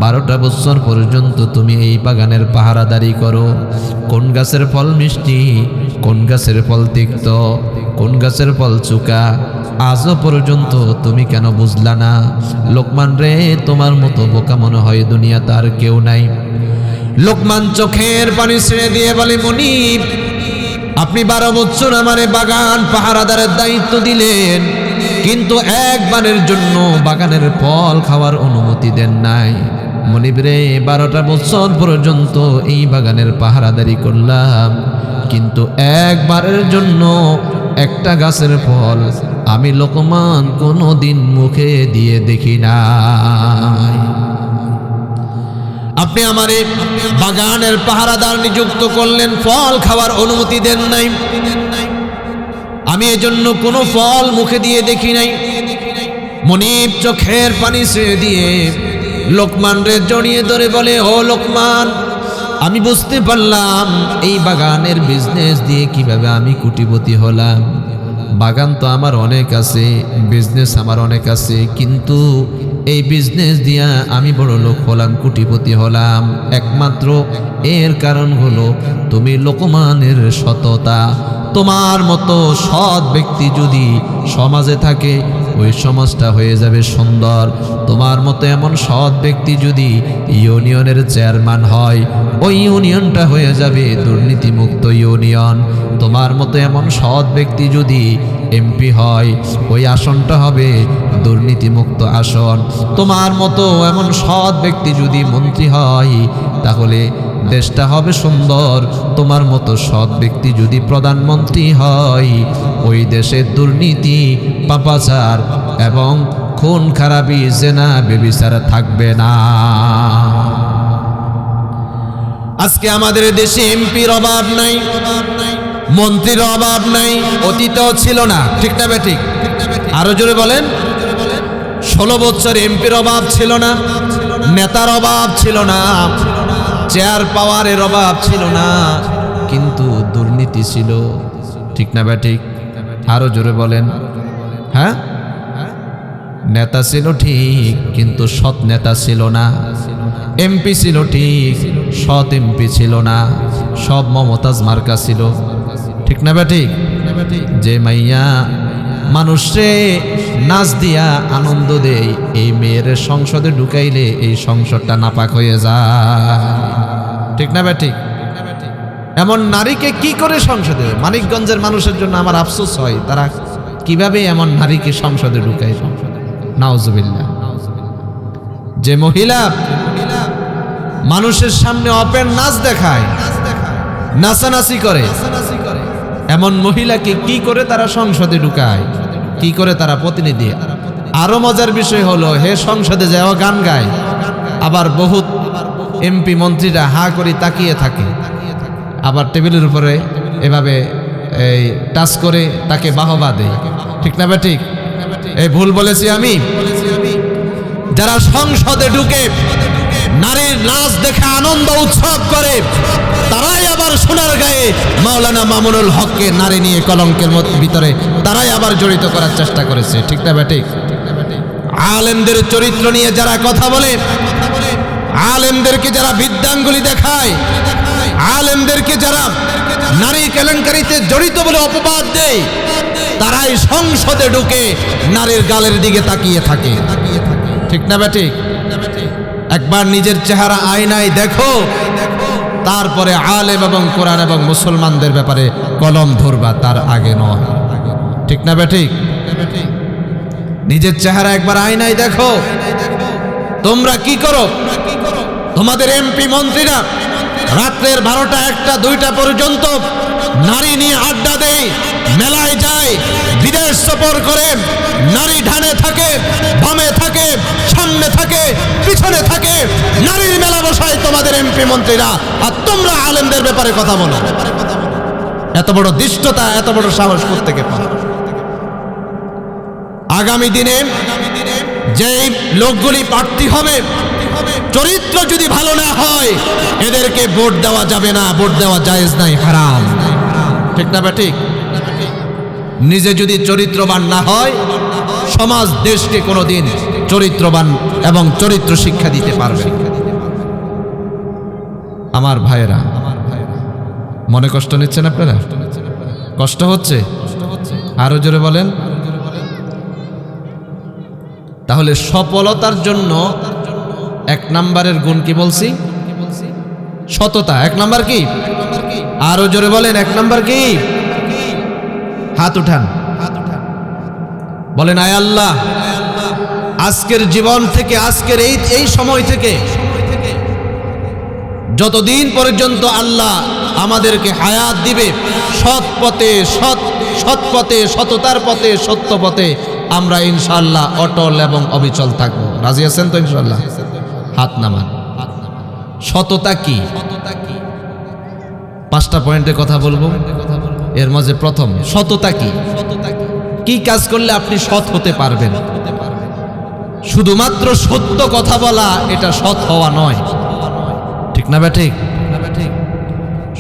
12টা বছর পর্যন্ত তুমি এই বাগানের পাহারাদারি করো। কোন গাছের ফল মিষ্টি, কোন গাছের ফল তিক্ত, কোন গাছের ফল চুকা, আজও পর্যন্ত তুমি কেন বুঝলা না? লোকমান রে, তোমার মতো বোকা মনে হয় দুনিয়াতে আর কেউ নাই। লোকমান চোখের পানি ছেড়ে দিয়ে বলে, মুনিব, আপনি 12 বছর আমার বাগান পাহারাদারের দায়িত্ব দিলেন, কিন্তু একবারের জন্য বাগানের ফল খাওয়ার অনুমতি দেন নাই। মুনিব রে, 12টা বছর পর্যন্ত এই বাগানের পাহারাদারি করলাম, কিন্তু একবারের জন্য একটা গাছের ফল আমি লোকমান কোনো দিন মুখে দিয়ে দেখি নাই। আপনি আমার বাগানের পাহারাদার নিযুক্ত করলেন, ফল খাওয়ার অনুমতি দেন নাই, আমি এজন্য কোনো ফল মুখে দিয়ে দেখি নাই। মুনিব চোখের পানি ছেড়ে দিয়ে লোকমান রে জড়িয়ে ধরে বলে, ও লোকমান, আমি বুঝতে পারলাম এই বাগানের বিজনেস দিয়ে কিভাবে আমি কোটিপতি হলাম। বাগান তো আমার অনেক আছে, বিজনেস আমার অনেক আছে, কিন্তু এই বিজনেস দিয়া আমি বড় লোক হলাম, কোটিপতি হলাম একমাত্র এর কারণ হলো তুমি লোকমানের সততা। তোমার মতো সৎ ব্যক্তি যদি সমাজে থাকে, ওই সমাজটা হয়ে যাবে সুন্দর। তোমার মতো এমন সৎ ব্যক্তি যদি ইউনিয়নের চেয়ারম্যান হয়, ওই ইউনিয়নটা হয়ে যাবে দুর্নীতিমুক্ত ইউনিয়ন। তোমার মতো এমন সৎ ব্যক্তি যদি এমপি হয়, ওই আসনটা হবে দুর্নীতিমুক্ত আসন। তোমার মতো এমন সৎ ব্যক্তি যদি মন্ত্রী হয়, তাহলে দেশটা হবে সুন্দর। তোমার মতো সৎ ব্যক্তি যদি প্রধানমন্ত্রী হয়, ওই দেশে দুর্নীতি, পাপাচার এবং খুন খারাপি, জেনা, ব্যভিচার থাকবে না। আজকে আমাদের দেশে এমপির অভাব নাই, মন্ত্রীর অভাব নাই, অতীতেও ছিল না, ঠিক না বেঠিক? আরো জোরে বলেন। 16 বছর এমপির অভাব ছিল না, নেতার অভাব ছিল না, চেয়ার পাওয়ারের অভাব ছিল না, কিন্তু দুর্নীতি ছিল, ঠিক না বেঠিক? আরো জোরে বলেন। হ্যাঁ, নেতা ছিল ঠিক, কিন্তু সৎ নেতা ছিল না। এমপি ছিল ঠিক, সৎ এমপি ছিল না। সব মমতাজ মার্কা ছিল, ঠিক না বেঠিক? যে মাইয়া মানুষে নাচ দিয়া আনন্দ দেয়, এই মেয়ের সংসদে ঢুকাইলে এই সংসদটা নাপাক হয়ে যায়, ঠিক না বেঠিক? এমন নারীকে কি করে সংসদে? মানিকগঞ্জের মানুষের জন্য আমার আফসোস হয়, তারা কিভাবে এমন নারীকে সংসদে ঢুকায়। নাউজুবিল্লাহ। যে মহিলা মানুষের সামনে ওপেন নাচ দেখায়, নাচানাচি করে, এমন মহিলাকে কি করে তারা সংসদে ঢুকায়, কি করে তারা প্রতিনিধি। আরো মজার বিষয় হলো, হে সংসদে যাওয়া গান গায়, আবার বহুত এমপি মন্ত্রীরা হা করে তাকিয়ে থাকে, আবার টেবিলের উপরে এভাবে এই টাচ করে তাকে বাহবা দেয়। ঠিক না বে ঠিক? এই ভুল বলেছি আমি? যারা সংসদে ঢুকে নারীর নাচ দেখে আনন্দ উৎসব করে, তারাই আবার সোনার গায়ে মাওলানা মামুনুল হককে নারী নিয়ে কলঙ্কের ভিতরে তারাই আবার জড়িত করার চেষ্টা করেছে। ঠিক না বেঠিক? আলেমদের চরিত্র নিয়ে যারা কথা বলে, আলেমদেরকে যারা বিদ্যাঙ্গুলি দেখায়, আলেমদেরকে যারা নারী কেলেঙ্কারিতে জড়িত বলে অপবাদ দেয়, তারাই সংসদে ঢুকে নারীর গালের দিকে তাকিয়ে থাকে। ঠিক না বেঠিক? একবার নিজের চেহারা আয়নায় দেখো, তারপরে আলেম এবং কোরআন এবং মুসলমানদের ব্যাপারে কলম ধরবা, তার আগে নয়। ঠিক না বেঠিক? নিজের চেহারা একবার আয়নায় দেখো। তোমরা কি করো? তোমাদের এমপি মন্ত্রীরা রাত্রের 12টা 1টা 2টা পর্যন্ত নারী নিয়ে আড্ডা দেয়, মেলায় যায়, বিদেশ সফর করে, নারী ডানে থাকে, বামে থাকে, সামনে থাকে, পিছনে থাকে, নারীর মেলা বসায় তোমাদের এমপি মন্ত্রীরা, আর তোমরা আলেমদের ব্যাপারে কথা বলো। এত বড় দৃষ্টতা, এত বড় সাহস কোত্থেকে পাও? আগামী দিনে যেই লোকগুলি প্রার্থী হবে, চরিত্র যদি ভালো না হয়, এদেরকে ভোট দেওয়া যাবে না, ভোট দেওয়া জায়েজ নাই, হারাম। ঠিক না ঠিক? নিজে যদি চরিত্রবান না হয়, সমাজ দেশকে কোনোদিন চরিত্রবান এবং চরিত্র শিক্ষা দিতে পারবে। আমার ভাইয়েরা, মনে কষ্ট নিচ্ছেন আপনারা? কষ্ট হচ্ছে? আরো জোরে বলেন। তাহলে সফলতার জন্য 1 নম্বরের গুণ কি বলছি? সততা। 1 নম্বর কি? আরো জোরে বলেন, 1 নম্বর কি? হাত উঠান, বলেন আয় আল্লাহ, আজকের জীবন থেকে, আজকের এই সময় থেকে যতদিন পর্যন্ত আল্লাহ আমাদেরকে হায়াত দিবে, সৎ পথে, সৎ পথে, সততার পথে, সত্য পথে আমরা ইনশাআল্লাহ অটল এবং অবিচল থাকবো। রাজি আছেন তো ইনশাআল্লাহ? হাত নামান। সততা কি? 5টা পয়েন্টে কথা বলবো। এর মাঝে প্রথম, সততা কি? কি কাজ করলে আপনি সৎ হতে পারবেন? শুধুমাত্র সত্য কথা বলা এটা সৎ হওয়া নয়। ঠিক না ঠিক?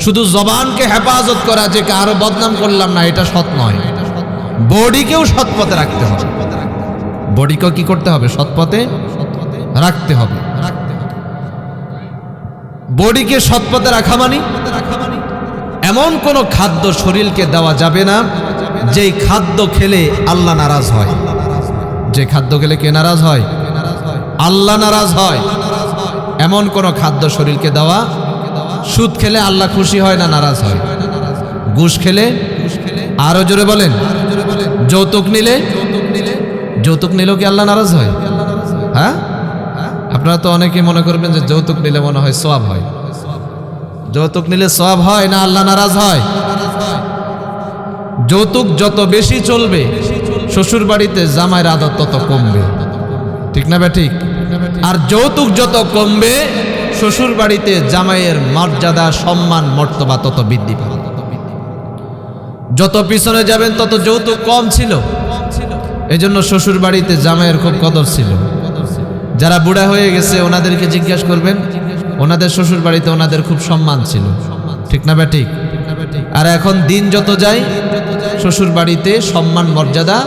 শুধু জবানকে হেফাজত করা, যে কারো বদনাম করলাম না, এটা সৎ নয়। বডিকেও সৎ পথে রাখতে হবে। বডিকেও কি করতে হবে? সৎ পথে রাখতে হবে। বডিকে সৎ পথে রাখা মানে এমন কোন খাদ্য শরীরকে দেওয়া যাবে না যেই খাদ্য খেলে আল্লাহ নারাজ হয়। যে খাদ্য খেলে কে নারাজ হয়? আল্লাহ নারাজ হয়। এমন কোন খাদ্য শরীরকে দেওয়া। সুদ খেলে আল্লাহ খুশি হয় না নারাজ হয়? ঘুষ খেলে? আরো জোরে বলেন। যৌতুক নিলে? যৌতুক নিলেও কি আল্লাহ নারাজ হয়? হ্যাঁ, আপনারা তো অনেকেই মনে করবেন যে যৌতুক নিলে মনে হয় সওয়াব হয়। যৌতুক নিলে সওয়াব হয় না আল্লাহ নারাজ হয়? যৌতুক যত বেশি চলবে, শ্বশুর বাড়িতে জামাইয়ের আদর তত কমবে। ঠিক না ঠিক? আর যৌতুক যত কমবে, শ্বশুর বাড়িতে জামাইয়ের মর্যাদা, সম্মান, মর্তবা তত বৃদ্ধি পাবে। যত পিছনে যাবেন তত যৌতুক কম ছিল, এজন্য শ্বশুর বাড়িতে জামাইয়ের খুব কদর ছিল। যারা বুড়া হয়ে গেছে ওনাদেরকে জিজ্ঞাসা করবেন, ওনাদের শ্বশুর বাড়িতে ওনাদের খুব সম্মান ছিল। ঠিক না ঠিক? আর এখন দিন যত যায়, শ্বশুর বাড়িতে সম্মান, মর্যাদা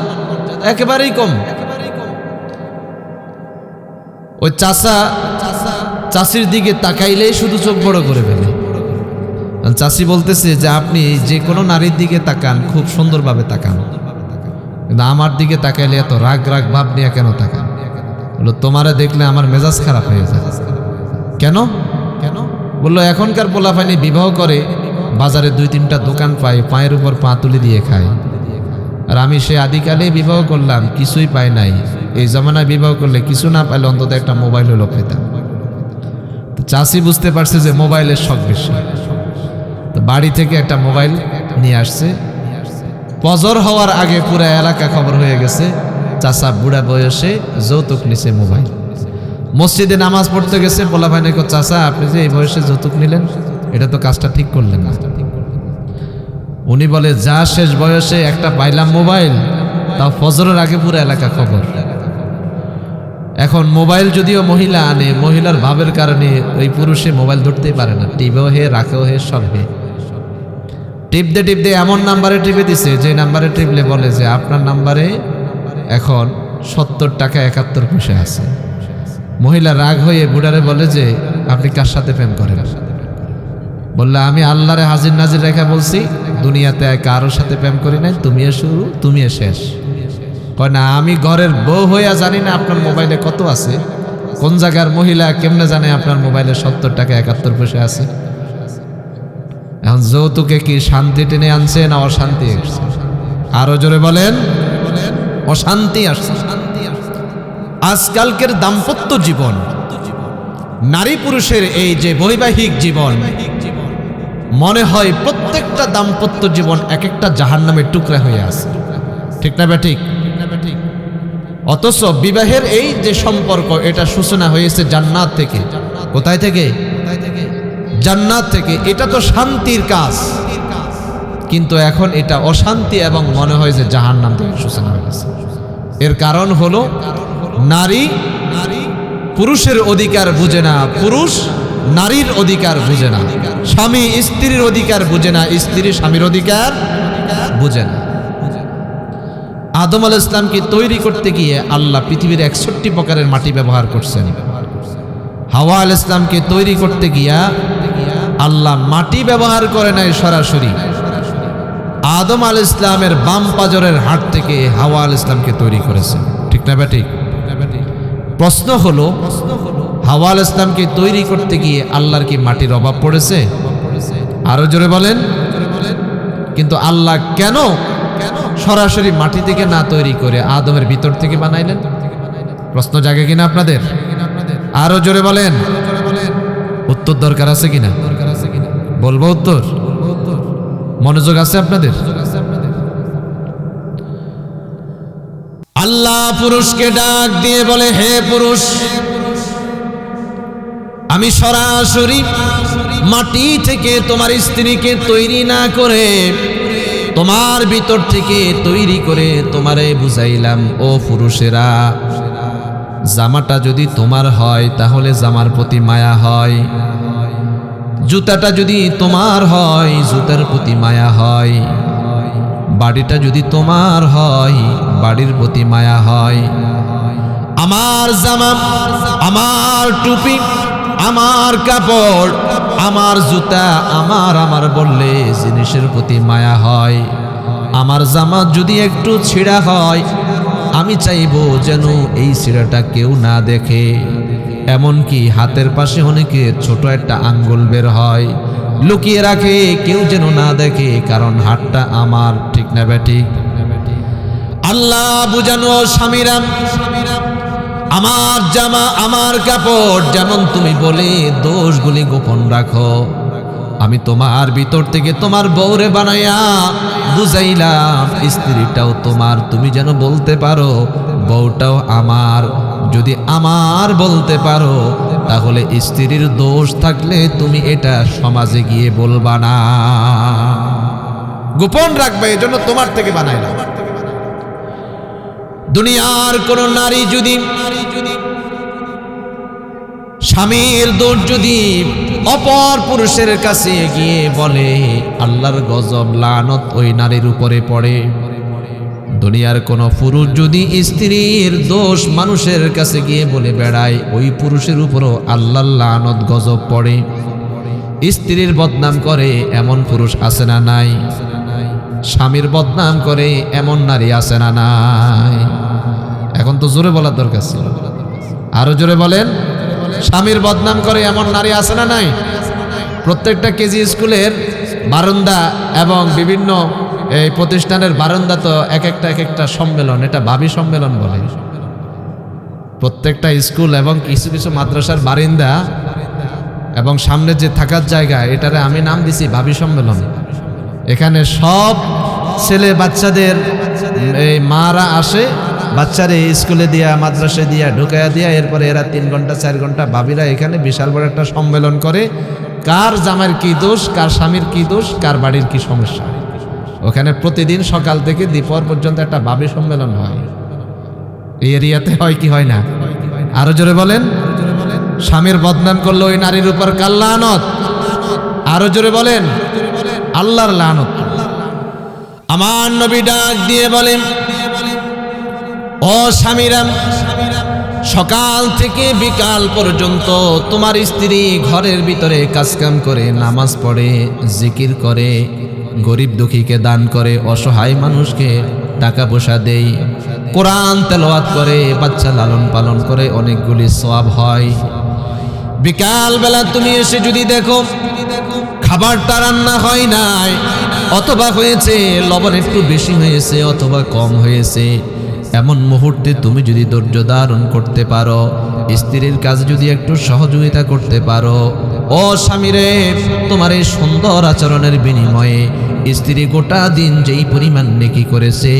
একেবারেই কম। ওই চাচা চাষির দিকে তাকাইলেই শুধু চোখ বড় করে ফেলে। চাষি বলতেছে যে আপনি যে কোনো নারীর দিকে তাকান, খুব সুন্দরভাবে তাকান, কিন্তু আমার দিকে তাকাইলে এত রাগ রাগ ভাব নিয়ে কেন তাকান? বললো তোমারে দেখলে আমার মেজাজ খারাপ হয়ে যায়। কেন? বললো এখনকার পোলাপানি বিবাহ করে, বাজারে 2-3টা দোকান পাই, পায়ের উপর পা তুলে দিয়ে খায়। আর আমি সে আদিকালে বিবাহ করলাম, কিছুই পাই নাই। এই জমানায় বিবাহ করলে কিছু না পাইলে অন্তত একটা মোবাইল হলো পেতাম। তো চাষি বুঝতে পারছে যে মোবাইলের শখ বেশি, তো বাড়ি থেকে একটা মোবাইল নিয়ে আসছে। ফজর হওয়ার আগে পুরো এলাকা খবর হয়ে গেছে চাচা বুড়া বয়সে যৌতুক নিছে মোবাইল। মসজিদে নামাজ পড়তে গেছে, বলা ভাই নাকি চাচা আপনি যে এই বয়সে যৌতুক নিলেন, এটা তো কাজটা ঠিক করলেন না। উনি বলে যা শেষ বয়সে একটা পাইলাম মোবাইল, তাও ফজরের আগে পুরো এলাকা খবর। এখন মোবাইল যদিও মহিলা আনে, মহিলার ভাবের কারণে ওই পুরুষে মোবাইল ধরতেই পারে না, টিপেও হে রাখেও হে সব হে। টিপতে টিপতে এমন নাম্বারে টিপে দিছে যে নাম্বারে টিপলে বলে যে আপনার নাম্বারে এখন 70 টাকা 71 পয়সা আছে। মহিলা রাগ হয়ে বুড়ারে বলে যে আপনি কার সাথে প্রেম করেন? বললে আমি আল্লাহরে হাজির নাজির রেখা বলছি, দুনিয়াতে কারোর সাথে প্রেম করি নাই, তুমিও শুরু তুমিও শেষ। কয় না আমি ঘরের বউ হইয়া জানি না আপনার মোবাইলে কত আছে, কোন জায়গার মহিলা কেমনে জানে আপনার মোবাইলে 70 টাকা 71 পয়সা আছে। এখন যৌতুকে কি শান্তি টেনে আনছে না অশান্তি আসছে? আরো জোরে বলেন, অশান্তি আসছে। আজকালকের দাম্পত্য জীবন, নারী পুরুষের এই যে বৈবাহিক জীবন, মনে হয় প্রত্যেকটা দাম্পত্য জীবন এক একটা জাহান্নামের টুকরা হয়ে আছে। ঠিক না বেঠিক? অথচ বিবাহের এই যে সম্পর্ক, এটা সূচনা হয়েছে জান্নাত থেকে। কোথায় থেকে? জান্নাত থেকে। এটা তো শান্তির কাজ, কিন্তু এখন এটা অশান্তি এবং মনে হয় যে জাহান্নাম থেকে সূচনা হয়েছে। এর কারণ হলো নারী পুরুষের অধিকার বুঝে না, পুরুষ নারীর অধিকার বুঝে না, স্বামী স্ত্রীর অধিকার বুঝে না, স্ত্রী স্বামীর অধিকার বুঝে না। আদম আলাইহিস সালামকে তৈরি করতে গিয়ে আল্লাহ পৃথিবীর 61 প্রকারের মাটি ব্যবহার করছেন। হাওয়া আলাইহিস সালামকে তৈরি করতে গিয়া আল্লাহ মাটি ব্যবহার করে নাই সরাসরি। আদম আলাইহিস সালামের বাম পাজরের হাড় থেকে হাওয়া আলাইহিস সালামকে তৈরি করেছেন। ঠিক না বেঠিক? প্রশ্ন হলো, হাওয়া আলাইহিস সালামকে তৈরি করতে গিয়ে আল্লাহর কি মাটির অভাব পড়েছে? আরো জোরে বলেন। কিন্তু আল্লাহ কেন সরাসরি মাটি থেকে না তৈরি করে আদমের ভিতর থেকে বানাইলেন? প্রশ্ন জাগে কিনা আপনাদের? আরো জোরে বলেন। উত্তর দরকার আছে কিনা? বলবো উত্তর? মনোযোগ আছে আপনাদের? আল্লাহ পুরুষকে ডাক দিয়ে বলে, হে পুরুষ, আমি সরাসরি মাটি থেকে তোমার স্ত্রীকে তৈরি না করে তোমার ভিতর থেকে তৈরি করে তোমারে বুঝাইলাম, ও পুরুষেরা, জামাটা যদি তোমার হয় তাহলে জামার প্রতি মায়া হয়, জুতাটা যদি তোমার হয় জুতার প্রতি মায়া হয়, বাড়িটা যদি তোমার হয় বাড়ির প্রতি মায়া হয়। আমার জামা, আমার টুপি, আমার কাপড়, আমার জুতা, আমার বললে জিনিসের প্রতি মায়া হয়। আমার জামা যদি একটু ছিঁড়া হয়, আমি চাইবো যেন এই ছিঁড়াটা কেউ না দেখে। এমনকি হাতের পাশে অনেকে ছোট একটা আঙ্গুল বের হয়, লুকিয়ে রাখে, কেউ যেন না দেখে, কারণ হাতটা আমার। ঠিক না বেঠিক? আল্লাহ বুঝানো স্বামীরা, আমার জামা, আমার কাপড় যেমন তুমি বলে দোষগুলি গোপন রাখো, আমি তোমার ভিতর থেকে তোমার বউরে বানাইয়া বুঝাইলাম, স্ত্রীটাও তোমার, তুমি যেন বলতে পারো বউটাও আমার। যদি আমার বলতে পারো তাহলে স্ত্রীর দোষ থাকলে তুমি এটা সমাজে গিয়ে বলবা না, গোপন রাখবে, এজন্য তোমার থেকে বানাইলাম। দুনিয়ার কোন নারী যদি স্বামীর দোষ যদি অপর পুরুষের কাছে গিয়ে বলে, আল্লাহর গজব লানত ওই নারীর উপরে পড়ে। দুনিয়ার কোন পুরুষ যদি স্ত্রীর দোষ মানুষের কাছে গিয়ে বলে বেড়ায়, ওই পুরুষের উপরও আল্লাহর লানত গজব পড়ে। স্ত্রীর বদনাম করে এমন পুরুষ আছে না নাই? স্বামীর বদনাম করে এমন নারী আছে না নাই? এখন তো জোরে বলার দরকার ছিল, আরো জোরে বলেন। স্বামীর বদনাম করে এমন নারী আছে না নাই? প্রত্যেকটা কেজি স্কুলের বারান্দা এবং বিভিন্ন এই প্রতিষ্ঠানের বারান্দা তো এক একটা সম্মেলন, এটা ভাবি সম্মেলন বলে। প্রত্যেকটা স্কুল এবং কিছু কিছু মাদ্রাসার বারান্দা এবং সামনে যে থাকার জায়গা, এটারে আমি নাম দিছি ভাবি সম্মেলন। এখানে সব ছেলে বাচ্চাদের এই মারা আসে, বাচ্চারে স্কুলে দিয়া মাদ্রাসায় দিয়া ঢুকাইয়া দিয়া, এরপরে এরা 3 ঘন্টা 4 ঘন্টা ভাবিরা এখানে বিশাল বড় একটা সম্মেলন করে, কার জামাইয়ের কি দোষ, কার স্বামীর কি দোষ, কার বাড়ির কি সমস্যা। ওখানে প্রতিদিন সকাল থেকে দুপুর পর্যন্ত একটা ভাবি সম্মেলন হয়। এই এরিয়াতে হয় কি হয় না? আরো জোরে বলেন। স্বামীর বদনাম করলো ওই নারীর উপর কার লানত? আরো জোরে বলেন, আল্লাহর লানত। আমার নবী ডাক দিয়ে বলেন, ও স্বামীরা, সকাল থেকে বিকাল পর্যন্ত তোমার স্ত্রী ঘরের ভিতরে কাজকাম করে, নামাজ পড়ে, জিকির করে, গরিব দুঃখীকে দান করে, অসহায় মানুষকে টাকা পয়সা দেই, কোরআন তেলাওয়াত করে, বাচ্চা লালন পালন করে, অনেকগুলি সওয়াব হয়। বিকাল বেলা তুমি এসে যদি দেখো খাবারটা রান্না হয় নাই, অথবা হয়েছে লবণ একটু বেশি হয়েছে অথবা কম হয়েছে, এমন মুহূর্তে তুমি যদি ধৈর্য ধারণ করতে পারো, স্ত্রীর কাজে যদি একটু সহযোগিতা করতে পারো, ও স্বামীরে, তোমার এই সুন্দর আচরণের বিনিময়ে স্ত্রী গোটা দিন যেই পরিমাণ নেকি করেছে,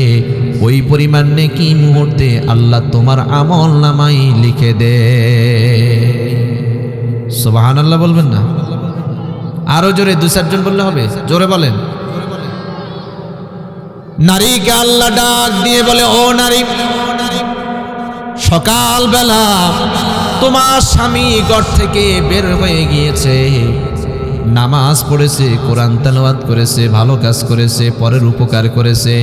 ওই পরিমাণ নেকি মুহূর্তে আল্লাহ তোমার আমল নামায় লিখে দে। সুবহানাল্লাহ বলবেন না? আরো জোরে 2-4 জন বললে হবে, জোরে বলেন। নারীকে আল্লাহ ডাক দিয়ে বলে, ও নারী, সকাল বেলা তোমার স্বামী ঘর থেকে বের হয়ে গিয়েছে, নামাজ পড়েছে, কোরআন তেলাওয়াত করেছে, ভালো কাজ করেছে, পরের উপকার করেছে,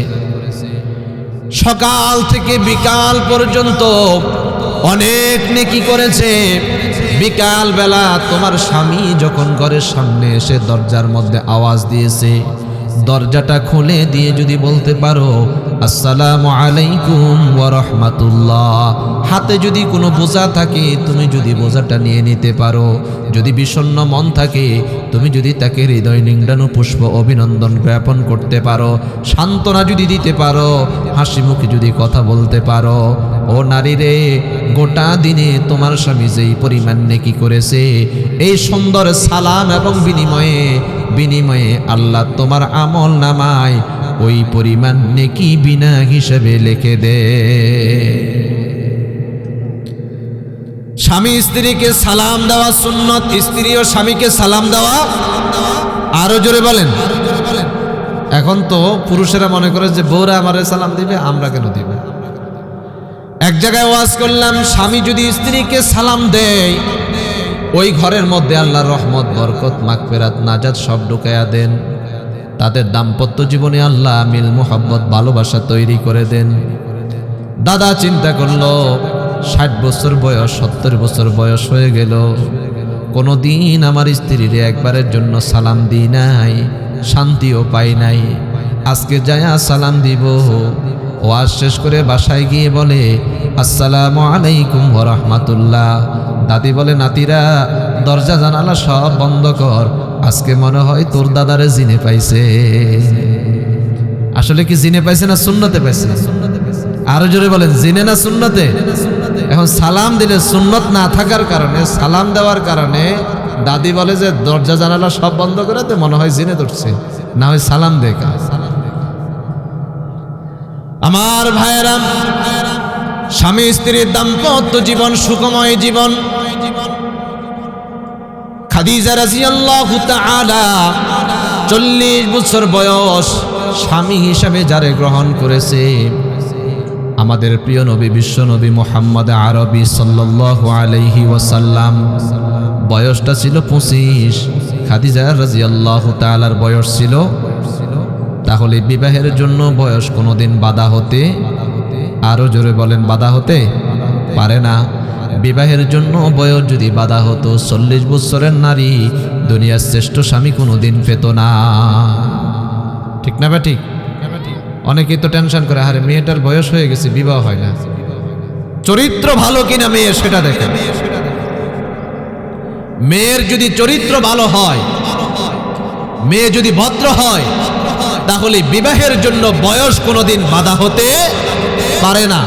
সকাল থেকে বিকাল পর্যন্ত অনেক নেকি করেছে। বিকাল বেলা তোমার স্বামী যখন ঘরের সামনে এসে দরজার মধ্যে আওয়াজ দিয়েছে, দরজাটা খুলে দিয়ে যদি বলতে পারো আসসালামু আলাইকুম ওয়া রাহমাতুল্লাহ, হাতে যদি কোনো বোঝা থাকে তুমি যদি বোঝাটা নিয়ে নিতে পারো, যদি বিষণ্ণ মন থাকে তুমি যদি তাকে হৃদয় নিংড়ানো পুষ্প অভিনন্দন জ্ঞাপন করতে পারো, সান্ত্বনা যদি দিতে পারো, হাসি মুখে যদি কথা বলতে পারো, ও নারী রে, গোটা দিনে তোমার স্বামী যেই পরিমাণ নেকি করেছে, এই সুন্দর সালাম এবং বিনিময়ে আল্লাহ তোমার আমল নামায় ওই পরিমাণ নেকি বিনা হিসেবে লিখে দে। স্বামী স্ত্রীকে সালাম দেওয়া সুন্নত, স্ত্রী ও স্বামীকে সালাম দেওয়া। আরো জোরে বলেন। এখন তো পুরুষেরা মনে করে যে বউরা আমারে সালাম দিবে, আমরা কেন দিব? এক জায়গায় ওয়াজ করলাম, স্বামী যদি স্ত্রীকে সালাম দেয়, ওই ঘরের মধ্যে আল্লাহর রহমত, বরকত, মাগফিরাত, নাজাত সব ঢুকাইয়া দেন। তাদের দাম্পত্য জীবনে আল্লাহ মিল মোহাব্বত, ভালোবাসা তৈরি করে দেন। দাদা চিন্তা করলো 60 বছর বয়স, 70 বছর বয়স হয়ে গেল, কোনো দিন আমার স্ত্রীর একবারের জন্য সালাম দিই নাই, শান্তিও পাই নাই, আজকে যায়া সালাম দিব। ওয়াজ শেষ করে বাসায় গিয়ে বলে আসসালামু আলাইকুম ওয়া রাহমাতুল্লাহ। দাদি বলে, নাতিরা দরজা জানালা সব বন্ধ কর, আজকে মনে হয় তোর দাদারে জিনে পাইছে। আসলে কি জিনে পাইছে না সুন্নতে পাইছে? আরো জোরে বলেন, জিনে না সুন্নতে? এখন সালাম দিলে সুন্নত না থাকার কারণে, সালাম দেওয়ার কারণে দাদি বলে যে দরজা জানালা সব বন্ধ করে দে, মনে হয় জিনে ধরছে, না হয় সালাম দে। আমার ভাইয়েরা, স্বামী স্ত্রীর দাম্পত্য জীবন সুখময় জীবন। খাদিজা রাদিয়াল্লাহু তাআলা 40 বছর বয়স স্বামী হিসাবে যারে গ্রহণ করেছে, আমাদের প্রিয় নবী বিশ্ব নবী মুহাম্মদ আরবি সাল্লাল্লাহু আলাইহি ওয়াসাল্লাম, বয়সটা ছিল 25, খাদিজা রাদিয়াল্লাহু তাআলার বয়স ছিল। তাহলে বিবাহের জন্য বয়স কোনোদিন বাধা হতে, আরো জোরে বলেন, বাধা হতে পারে না। বিবাহের জন্য বয়স যদি বাধা হতো, 40 বছরের নারী দুনিয়ার শ্রেষ্ঠ স্বামী কোনোদিন পেত না। ঠিক না বা ঠিক? অনেকেই তো টেনশন করে, আরে মেয়েটার বয়স হয়ে গেছে, বিবাহ হয় না। চরিত্র ভালো কিনা মেয়ের সেটা দেখেন। মেয়ের যদি চরিত্র ভালো হয়, মেয়ে যদি ভদ্র হয়, তাহলে বিবাহের জন্য বয়স কোনোদিন বাধা হতে পারে না।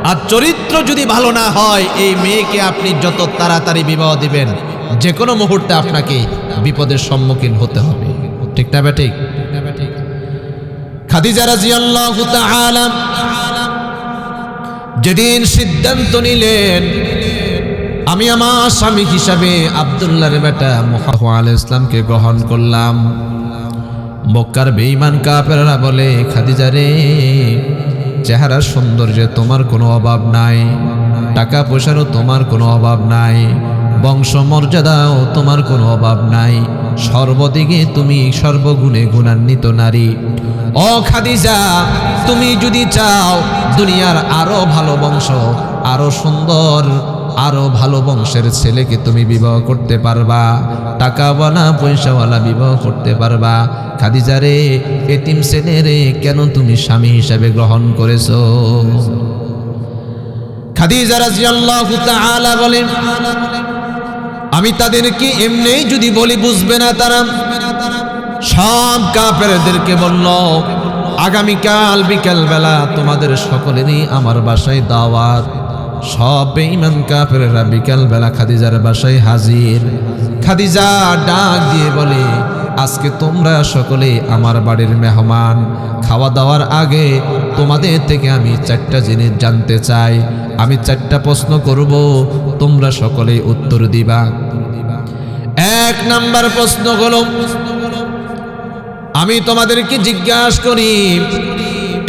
আর চরিত্র যদি ভালো না হয়, এই মেয়েকে আপনি যত তাড়াতাড়ি বিবাহ দিবেন, যে কোনো মুহূর্তে আপনাকে বিপদের সম্মুখীন হতে হবে। ঠিক না ঠিক? খাদিজা রাদিয়াল্লাহু তাআলা যেদিন সিদ্ধান্ত নিলেন আমি আমার স্বামী হিসাবে আব্দুল্লাহর বেটা মুহাম্মদ আলাইহিস সালামকে গ্রহণ করলাম, মক্কার বেঈমান কাফেররা বলে, খাদিজা রে, চেহারার সৌন্দর্যে তোমার কোনো অভাব নাই, টাকা পয়সারও তোমার কোনো অভাব নাই, বংশ মর্যাদাও তোমার কোনো অভাব নাই, সর্বদিকে তুমি সর্বগুণে গুণান্বিত নারী। ও খাদিজা, তুমি যদি চাও দুনিয়ার আরো ভালো বংশ, আরো সুন্দর, আরো ভালো বংশের ছেলেকে তুমি বিবাহ করতে পারবা, টাকাওয়ালা পয়সাওয়ালা বিবাহ করতে পারবা। খাদিজা রে, এতিম ছেলে রে, কেন তুমি স্বামী হিসাবে গ্রহণ করেছো? খাদিজা রাদিয়াল্লাহু তাআলা বলেন, আমি তাদেরকে এমনিই যদি বলি বুঝবে না তারা। সব কাফেরদেরকে বলল, আগামীকাল বিকেল বেলা তোমাদের সকলেরই আমার বাসায় দাওয়াত। সব বেঈমান কাফেররা বিকেল বেলা খাদিজার বাসায় হাজির। খাদিজা ডাক দিয়ে বলে, আজকে তোমরা সকলে আমার বাড়ির মেহমান। খাওয়া দাওয়ার আগে তোমাদের থেকে আমি 4টা জিনিস জানতে চাই। আমি 4টা প্রশ্ন করব, তোমরা সকলে উত্তর দিবা। 1 নাম্বার প্রশ্ন হলো, আমি তোমাদেরকে জিজ্ঞাসা করি,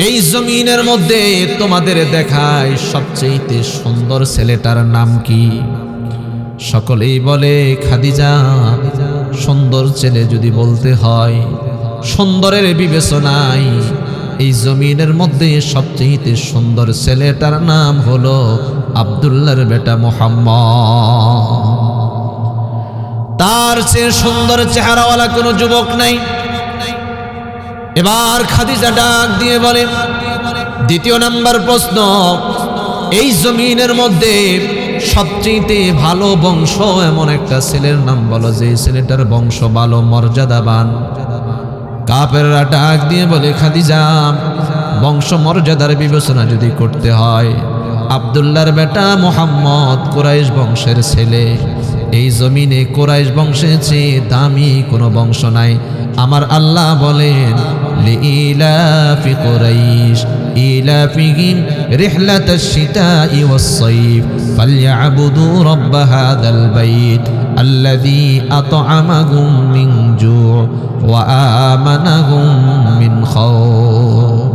এই জমিনের মধ্যে তোমাদের দেখায় সবচেয়ে সুন্দর ছেলেটার নাম কি? সকলেই বলে, খাদিজা, সুন্দর ছেলে যদি বলতে হয়, সুন্দরের বিবেচনায় এই জমিনের মধ্যে সবচেয়ে সুন্দর ছেলেটার নাম হলো আব্দুল্লাহর বেটা মুহাম্মদ। তার চেয়ে সুন্দর চেহারাওয়ালা কোনো যুবক নাই। এবার খাদিজা ডাক দিয়ে বলে, 2 নাম্বার প্রশ্ন, এই জমিনের মধ্যে সবচেয়ে ভালো বংশ এমন একটা ছেলের নাম বলো, যে ছেলেটার বংশ ভালো, মর্যাদাবান। কাফেররা ডাক দিয়ে বলে, খাদিজা, বংশ মর্যাদার বিবেচনা যদি করতে হয়, আব্দুল্লাহর বেটা মুহাম্মদ কুরাইশ বংশের ছেলে। এই জমিনে কুরাইশ বংশের চেয়ে দামি কোনো বংশ নাই। আমার আল্লাহ বলেন, লিইলাফি কুরাইশ ইলাফিহিম রিহলাতাশ শিতাই ওয়াস-সাইফ ফালইয়াবুদু রাব্ব হাযাল বাইত আল্লাযী আত'আমাহুম মিন জু' ওয়া আমানাহুম মিন খাউফ।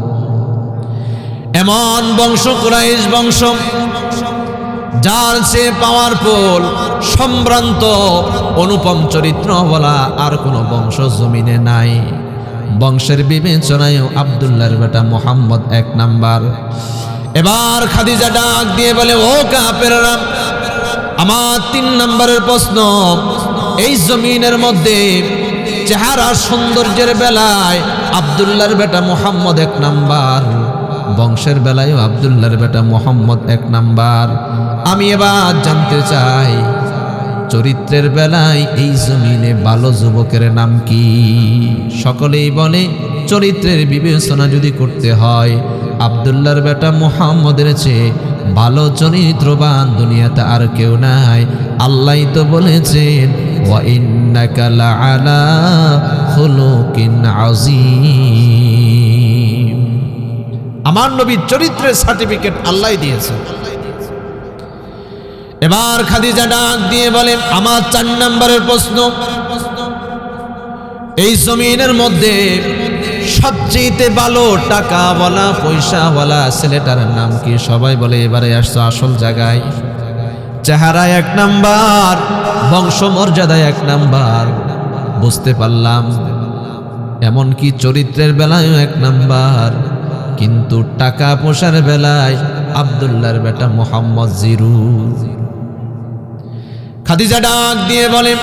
এমন বংশ কুরাইশ বংশ, যার সে পাওয়ারফুল, সম্ভ্রান্ত, অনুপম চরিত্র বলা আর কোনো বংশ জমিনে নাই। বংশের বিবেচনায় আব্দুল্লাহর বেটা মুহাম্মদ 1 নাম্বার। এবার খাদিজা ডাক দিয়ে বলে, ও কাফেররা, আমার 3 নাম্বারের প্রশ্ন, এই জমিনের মধ্যে চেহারা সৌন্দর্যের বেলায় আব্দুল্লাহর বেটা মুহাম্মদ 1 নাম্বার, বংশের বেলায় আব্দুল্লাহর বেটা মুহাম্মদ 1 নাম্বার। আমি এবার জানতে চাই, চরিত্রের বেলায় এই জমিনে ভালো যুবকের নাম কি? সকলেই বলে, চরিত্রের বিবেচনা যদি করতে হয়, আব্দুল্লাহর বেটা মুহাম্মদের চেয়ে ভালো চরিত্রবান দুনিয়াতে আর কেউ নাই। আল্লাহই তো বলেছেন, ওয়া ইন্নাকা লাআলা খুলুকিন আযীম। আমার নবীর চরিত্রের সার্টিফিকেট আল্লাহই দিয়েছে। এবার খাদিজা ডাক দিয়ে বলে, আমার 4 নাম্বারের প্রশ্ন, এই জমিনের মধ্যে সবচেয়ে ভালো টাকাওয়ালা পয়সাওয়ালা ছেলেটার নাম কি? সবাই বলে, এবারে আসছো আসল জায়গায়। চেহারা 1 নাম্বার, বংশ মর্যাদা 1 নাম্বার, বুঝতে পারলাম। এমনকি চরিত্রের বেলায়ও 1 নাম্বার, কিন্তু টাকা পয়সার বেলায় আব্দুল্লাহর বেটা মুহাম্মদ 0। খাদিজা ডাক দিয়ে বলে,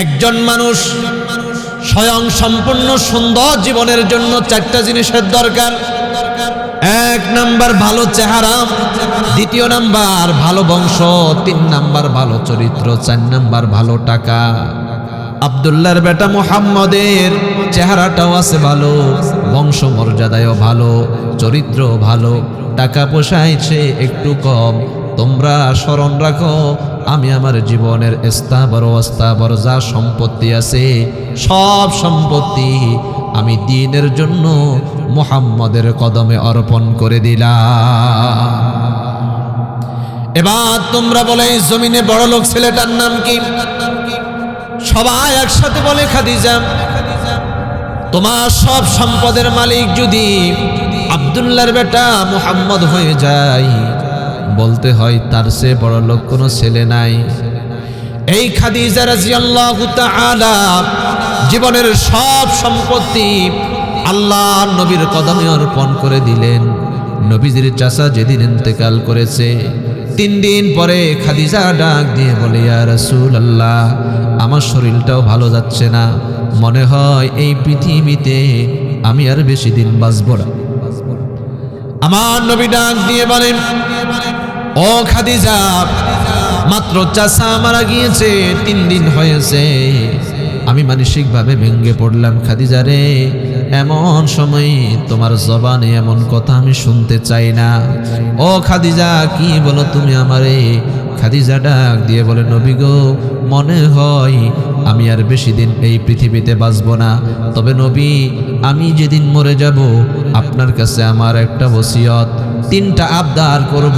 একজন মানুষ স্বয়ং সম্পূর্ণ সুন্দর জীবনের জন্য 4টা জিনিসের দরকার। 1 নাম্বার ভালো চেহারা, 2 নাম্বার ভালো বংশ, 3 নাম্বার ভালো চরিত্র, 4 নাম্বার ভালো টাকা। আব্দুল্লাহর বেটা মুহাম্মদের চেহারাটাও আছে ভালো, বংশ মর্যাদায়ও ভালো, চরিত্র ভালো, টাকা পয়সায় সে একটু কম। তোমরা স্মরণ রাখো, আমি আমার জীবনের স্থাবর অস্থাবর যা সম্পত্তি আছে, সব সম্পত্তি আমি দ্বীনের জন্য মুহাম্মদের কদমে অর্পণ করে দিলাম। এবার তোমরা বলে এই জমিনে বড় লোক ছেলেটার নাম কি? সবাই একসাথে বলে খাদিজা। তোমার সব সম্পদের মালিক যদি আব্দুল্লাহর বেটা মুহাম্মদ হয়ে যায়, বলতে হয় তার চেয়ে বড় লোক কোনো ছেলে নাই। এই খাদিজা রাদিয়াল্লাহু তাআলা জীবনের সব সম্পত্তি আল্লাহর নবীর কদমে অর্পণ করে দিলেন। নবীজির চাচা যেদিন ইন্তেকাল করেছে, 3 দিন পরে খাদিজা ডাক দিয়ে বলে, ইয়া রাসূলুল্লাহ, আমার শরীরটাও ভালো যাচ্ছে না, মনে হয় এই পৃথিবীতে আমি আর বেশি দিন বাঁচব না। আমার নবী ডাক দিয়ে বলেন, ও খাদিজা, মাত্র চাচা মারা গিয়েছে, 3 দিন হয়েছে, আমি মানসিকভাবে ভেঙে পড়লাম। খাদিজা রে, এমন সময় তোমার জবানে এমন কথা আমি শুনতে চাই না। ও খাদিজা, কি বলো তুমি আমারে? খাদিজা ডাক দিয়ে বলে, নবী গো, মনে হয় আমি আর বেশি দিন এই পৃথিবীতে বাঁচব না। তবে নবী, আমি যেদিন মরে যাব, আপনার কাছে আমার একটা ওসিয়ত, 3টা আবদার করব,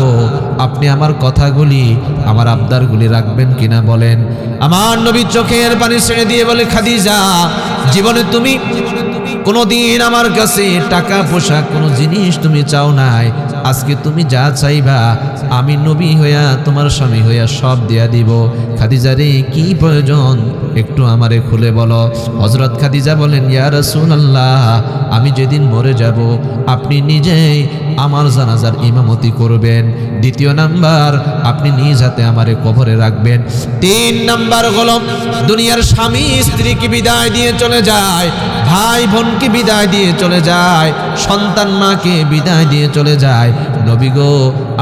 আপনি আমার কথাগুলি, আমার আবদারগুলি রাখবেন কিনা বলেন। আমার নবী চোখের পানি ছেড়ে দিয়ে বলে, খাদিজা, জীবনে তুমি কোনোদিন আমার কাছে টাকা পোশাক কোনো জিনিস তুমি চাও নাই, আজকে তুমি যা চাইবা আমি নবী হইয়া তোমার স্বামী হইয়া সব দিয়া দিব। খাদিজা রে, কি প্রয়োজন একটু আমারে খুলে বলো। হযরত খাদিজা বলেন, ইয়া রাসূলুল্লাহ, আমি যেদিন মরে যাব, আপনি নিজেই আমার জানাজার ইমামতি করবেন। 2 নাম্বার, আপনি নিজ হাতে আমারে কবরে রাখবেন। 3 নাম্বার হলো, দুনিয়ার স্বামী স্ত্রীকে বিদায় দিয়ে চলে যায়, ভাই বোনকে বিদায় দিয়ে চলে যায়, সন্তান মাকে বিদায় দিয়ে চলে যায়। নবী গো,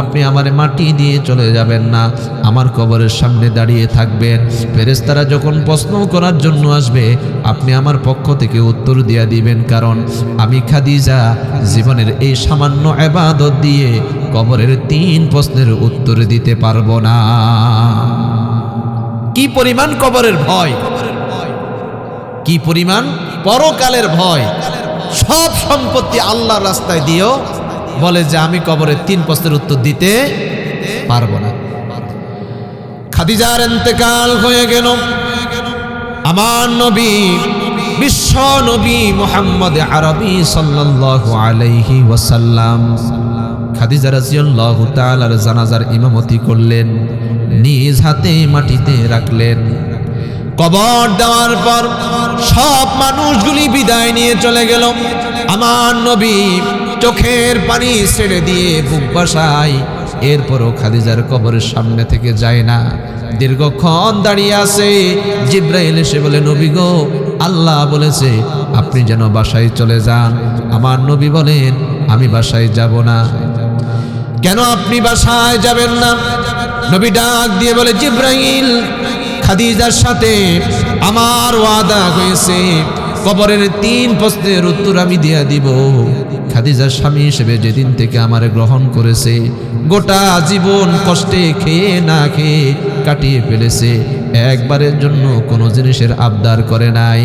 আপনি আমারে মাটি দিয়ে চলে যাবেন না, আমার কবরের সামনে দাঁড়িয়ে থাকবেন। ফেরেশতারা যখন প্রশ্ন করার জন্য আসবে, আপনি আমার পক্ষ থেকে উত্তর দিয়া দিবেন, কারণ আমি খাদিজা জীবনের এই সামান্য ইবাদত দিয়ে কবরের 3 প্রশ্নের উত্তর দিতে পারবো না। কি পরিমাণ কবরের ভয়, কি পরিমাণ পরকালের ভয়। সব সম্পত্তি আল্লাহর রাস্তায় দিও, বলে যে আমি কবরের 3 প্রশ্নের উত্তর দিতে পারবো না। খাদিজার ইন্তেকাল হয়ে গেল। আমার নবী, বিশ্ব নবী মুহাম্মদ আরবি সাল্লাল্লাহু আলাইহি ওয়াসাল্লাম খাদিজা রাদিয়াল্লাহু তাআলার জানাজার ইমামতি করলেন, নিজ হাতে মাটিতে রাখলেন। কবর দেওয়ার পর সব মানুষগুলি বিদায় নিয়ে চলে গেল। আমার নবী চোখের পানি ছেড়ে দিয়ে বুক বাসায়, এরপরও খাদিজার কবরের সামনে থেকে যায় না, দীর্ঘক্ষণ দাঁড়িয়ে আছে। জিব্রাইল এসে বলে, নবী গো, আল্লাহ বলেছে আপনি যেন বাসায় চলে যান। আমার নবী বলেন, আমি বাসায় যাব না। কেন আপনি বাসায় যাবেন না? নবী ডাক দিয়ে বলে, জিব্রাইল, খাদিজার সাথে আমার ওয়াদা হয়েছে, কবরের 3 প্রশ্নের উত্তর আমি দিয়া দিব। খাদিজার স্বামী হিসেবে যেদিন থেকে আমারে গ্রহণ করেছে, গোটা জীবন কষ্টে খেয়ে না খেয়ে কাটিয়ে ফেলেছে, একবারের জন্য কোনো জিনিসের আবদার করে নাই।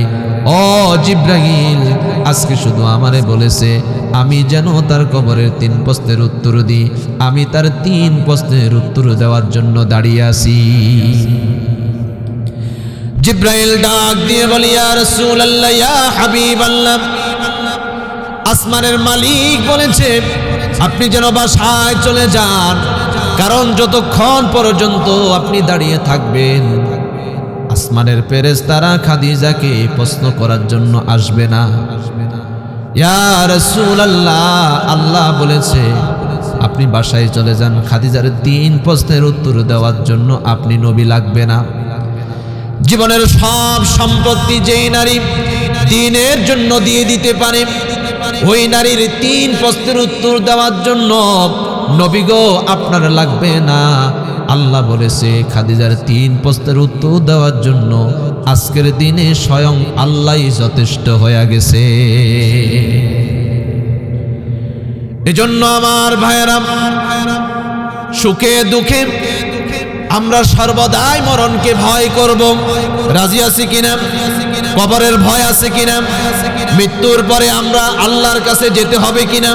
ও জিব্রাইল, আজকে শুধু আমারে বলেছে আমি যেন তার কবরের 3 প্রশ্নের উত্তর দিই। আমি তার 3 প্রশ্নের উত্তর দেওয়ার জন্য দাঁড়িয়ে আছি। জিব্রাইল ডাক দিয়ে বলে, ইয়া রাসূলুল্লাহ, ইয়া হাবিবাল্লাহ, আসমানের মালিক বলেছে আপনি যেন বাসায় চলে যান, কারণ যতক্ষণ পর্যন্ত আপনি দাঁড়িয়ে থাকবেন, আসমানের ফেরেশতারা খাদিজাকে প্রশ্ন করার জন্য আসবে না। ইয়া রাসূলুল্লাহ, আল্লাহ বলেছে আপনি বাসায় চলে যান, খাদিজার 3 প্রশ্নের উত্তর দেওয়ার জন্য আপনি নবী লাগবে না। জীবনের সব সম্পত্তি যেই নারী দ্বীনের জন্য দিয়ে দিতে পারে, ওই নারীর 3 প্রশ্নের উত্তর দেওয়ার জন্য নবী গো আপনার লাগবে না। আল্লাহ বলেছে খাদিজার 3 প্রশ্নের উত্তর দেওয়ার জন্য আজকের দিনে স্বয়ং আল্লাহই যথেষ্ট হয়ে গেছে। এজন্য আমার ভাইয়েরা, সুখে দুঃখে আমরা সর্বদাই মরণকে ভয় করব। রাজি আছি কিনা? কবরের ভয় আছে কিনা, মৃত্যুর পরে আমরা আল্লাহর কাছে যেতে হবে কিনা,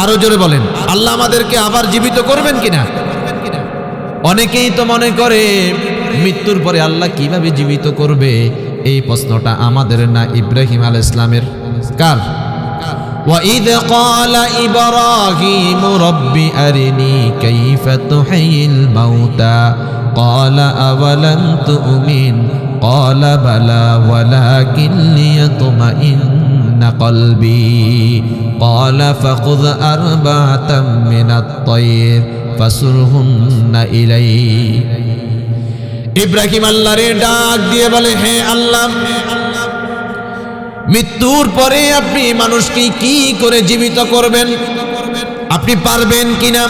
আরো জোরে বলেন আল্লাহ আমাদেরকে আবার জীবিত করবেন কিনা। অনেকেই তো মনে করে মৃত্যুর পরে আল্লাহ কিভাবে জীবিত করবে, এই প্রশ্নটা আমাদের না ইব্রাহিম আলাইহিস সালামের। কার? وَإِذْ قَالَ إِبْرَاهِيمُ رَبِّ أَرِنِي كَيْفَ تُحْيِي الْمَوْتَى قَالَ أَوَلَمْ تُؤْمِنْ قَالَ بَلَى وَلَكِنْ لِيَطْمَئِنَّ قَلْبِي قَالَ فَخُذْ أَرْبَعَةً مِنَ الطَّيْرِ فَصُرْهُنَّ إِلَيْكَ। ইব্রাহিম আল্লাহরে ডাক দিয়ে বলে, হে আল্লাহ, মৃত্যুর পরে আপনি মানুষকে কি করে জীবিত করবেন, আপনি পারবেন কিনা?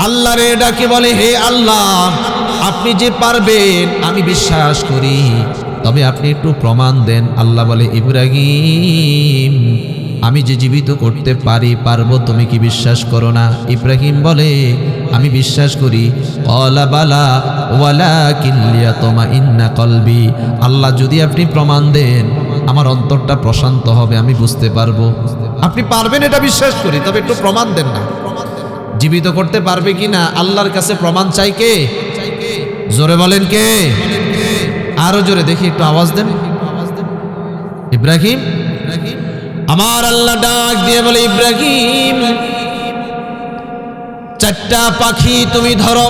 আল্লাহরে ডাকে বলে, হে আল্লাহ, আপনি যে পারবেন আমি বিশ্বাস করি, তবে আপনি একটু প্রমাণ দেন। আল্লাহ বলে, ইব্রাহিম, আমি যে জীবিত করতে পারি পারবো, তুমি কি বিশ্বাস করো না? ইব্রাহিম বলে, আমি বিশ্বাস করি। ক্বালা বালা ওয়ালাকিন লিয়াতমাইন্না কলবি। আল্লাহ, যদি আপনি প্রমাণ দেন আমার অন্তরটা প্রশান্ত হবে, আমি বুঝতে পারবো আপনি পারবেন, এটা বিশ্বাস করি, তবে একটু প্রমাণ দেন না। জীবিত করতে পারবে কিনা আল্লাহর কাছে প্রমাণ চাই কে? জোরে বলেন কে? আরো জোরে দেখি, একটু আওয়াজ দেন। ইব্রাহিম, আমার আল্লাহ ডাক দিয়ে বলে, ইব্রাহিম, চারটা পাখি তুমি ধরো,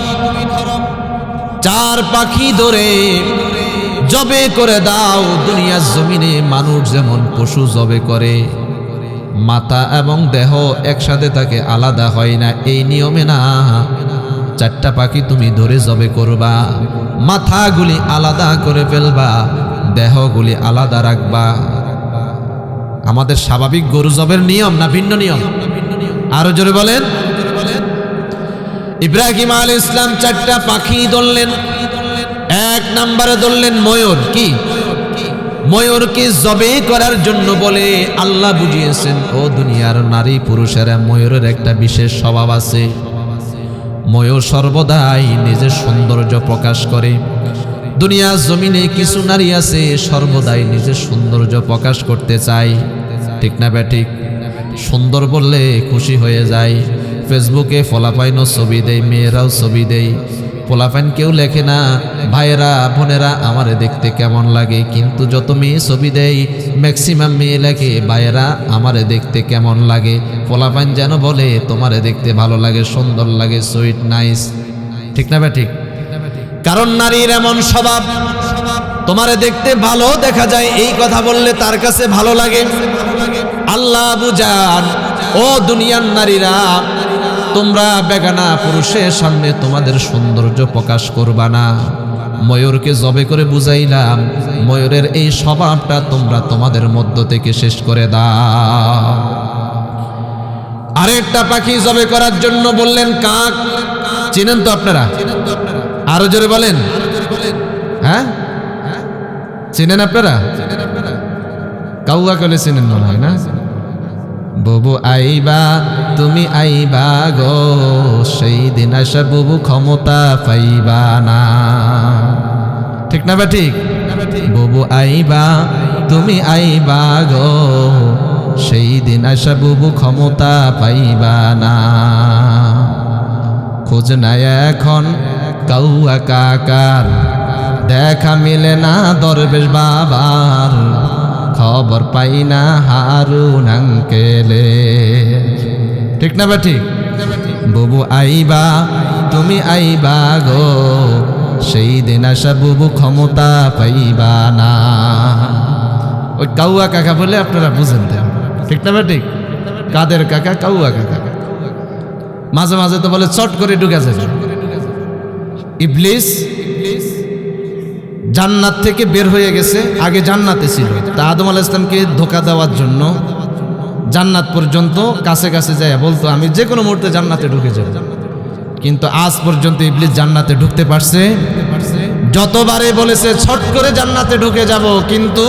চার পাখি ধরে জবে করে দাও। দুনিয়ার জমিনে মানুষ যেমন পশু জবে করে, মাথা এবং দেহ একসাথে থাকে, আলাদা হয় না, এই নিয়মে না, চারটা পাখি তুমি ধরে জবে করবা, মাথাগুলি আলাদা করে ফেলবা, দেহগুলি আলাদা রাখবা। আমাদের স্বাভাবিক গরু জবের নিয়ম না ভিন্ন নিয়ম? আরো জোরে বলেন। ইব্রাহিম আলাইহিস সালাম চারটা পাখি ধরলেন। এক নম্বরে ধরলেন ময়ূর। কি? ময়ূরকে জবে করার জন্য বলে আল্লাহ বুঝিয়েছেন, ও দুনিয়ার নারী পুরুষেরা, ময়ূরের একটা বিশেষ স্বভাব আছে। ময়ূর সর্বদাই নিজের সৌন্দর্য প্রকাশ করে। দুনিয়ার জমিনে কিছু নারী আছে সর্বদাই নিজের সৌন্দর্য প্রকাশ করতে চায়, ঠিক না ব্যাঠিক? সুন্দর বললে খুশি হয়ে যায়। ফেসবুকে ফলাফাইনও ছবি দেয়, মেয়েরাও ছবি দেয়। ফলাফাইন কেউ লেখে না, ভাইয়েরা বোনেরা আমারে দেখতে কেমন লাগে, কিন্তু যত মেয়ে ছবি দেয় ম্যাক্সিমাম মেয়ে লেখে, ভাইয়েরা আমারে দেখতে কেমন লাগে। ফলাফাইন যেন বলে তোমারে দেখতে ভালো লাগে, সুন্দর লাগে, সুইট নাইস, ঠিক না ব্যাঠিক? কারণ নারীর এমন স্বভাব, তোমারে দেখতে ভালো দেখা যায়, এই কথা বললে তার কাছে ভালো লাগে। আল্লাহ বুঝান, ও দুনিয়ার নারীরা, তোমরা বেগানা পুরুষের সামনে তোমাদের সৌন্দর্য প্রকাশ করবা না। ময়ূরকে জবে করে বুঝাইলাম, ময়ূরের এই স্বভাবটা তোমরা তোমাদের মধ্য থেকে শেষ করে দাও। আরেকটা পাখি জবে করার জন্য বললেন কাক। চিনেন তো আপনারা? আরো জোরে বলেন। হ্যাঁ, চিনেন আপনারা? কাউয়া কলে চিনেন মনে হয় না? বুবু আইবা, তুমি আইবা গো, সেই দিন আসা বুবু ক্ষমতা পাইবা না, ঠিক না? ঠিক। বুবু আইবা, তুমি আইবা গো, সেই দিন আসা বুবু ক্ষমতা পাইবা না। খোঁজ নাই এখন কাউয়া কাকার, দেখা মিলে না দরবেশ বাবার, খবর পাই না হারুন আঙ্কেলে, ঠিক না ঠিক? বুবু আইবা, তুমি আইবা গো, সেই দিন আসা বুবু ক্ষমতা পাইবা না। ওই কাউয়া কাকা বলে আপনারা বুঝেন, ঠিক না ঠিক? কাদের কাকা? কাউয়া কাকা। মাঝে মাঝে তো বলে চট করে ঢুকে যাবে। ইবলিস জান্নাত থেকে বের হয়ে গেছে, আগে জান্নাতে ছিল, তা আদম আলাইহিস সালামকে ধোঁকা দেওয়ার জন্য জান্নাত পর্যন্ত কাছে কাছে যায়, বলতো আমি যে কোনো মুহূর্তে জান্নাতে ঢুকে যাব, কিন্তু আজ পর্যন্ত ইবলিস জান্নাতে ঢুকতে পারছে? যতবারে বলেছে ছট করে জান্নাতে ঢুকে যাব, কিন্তু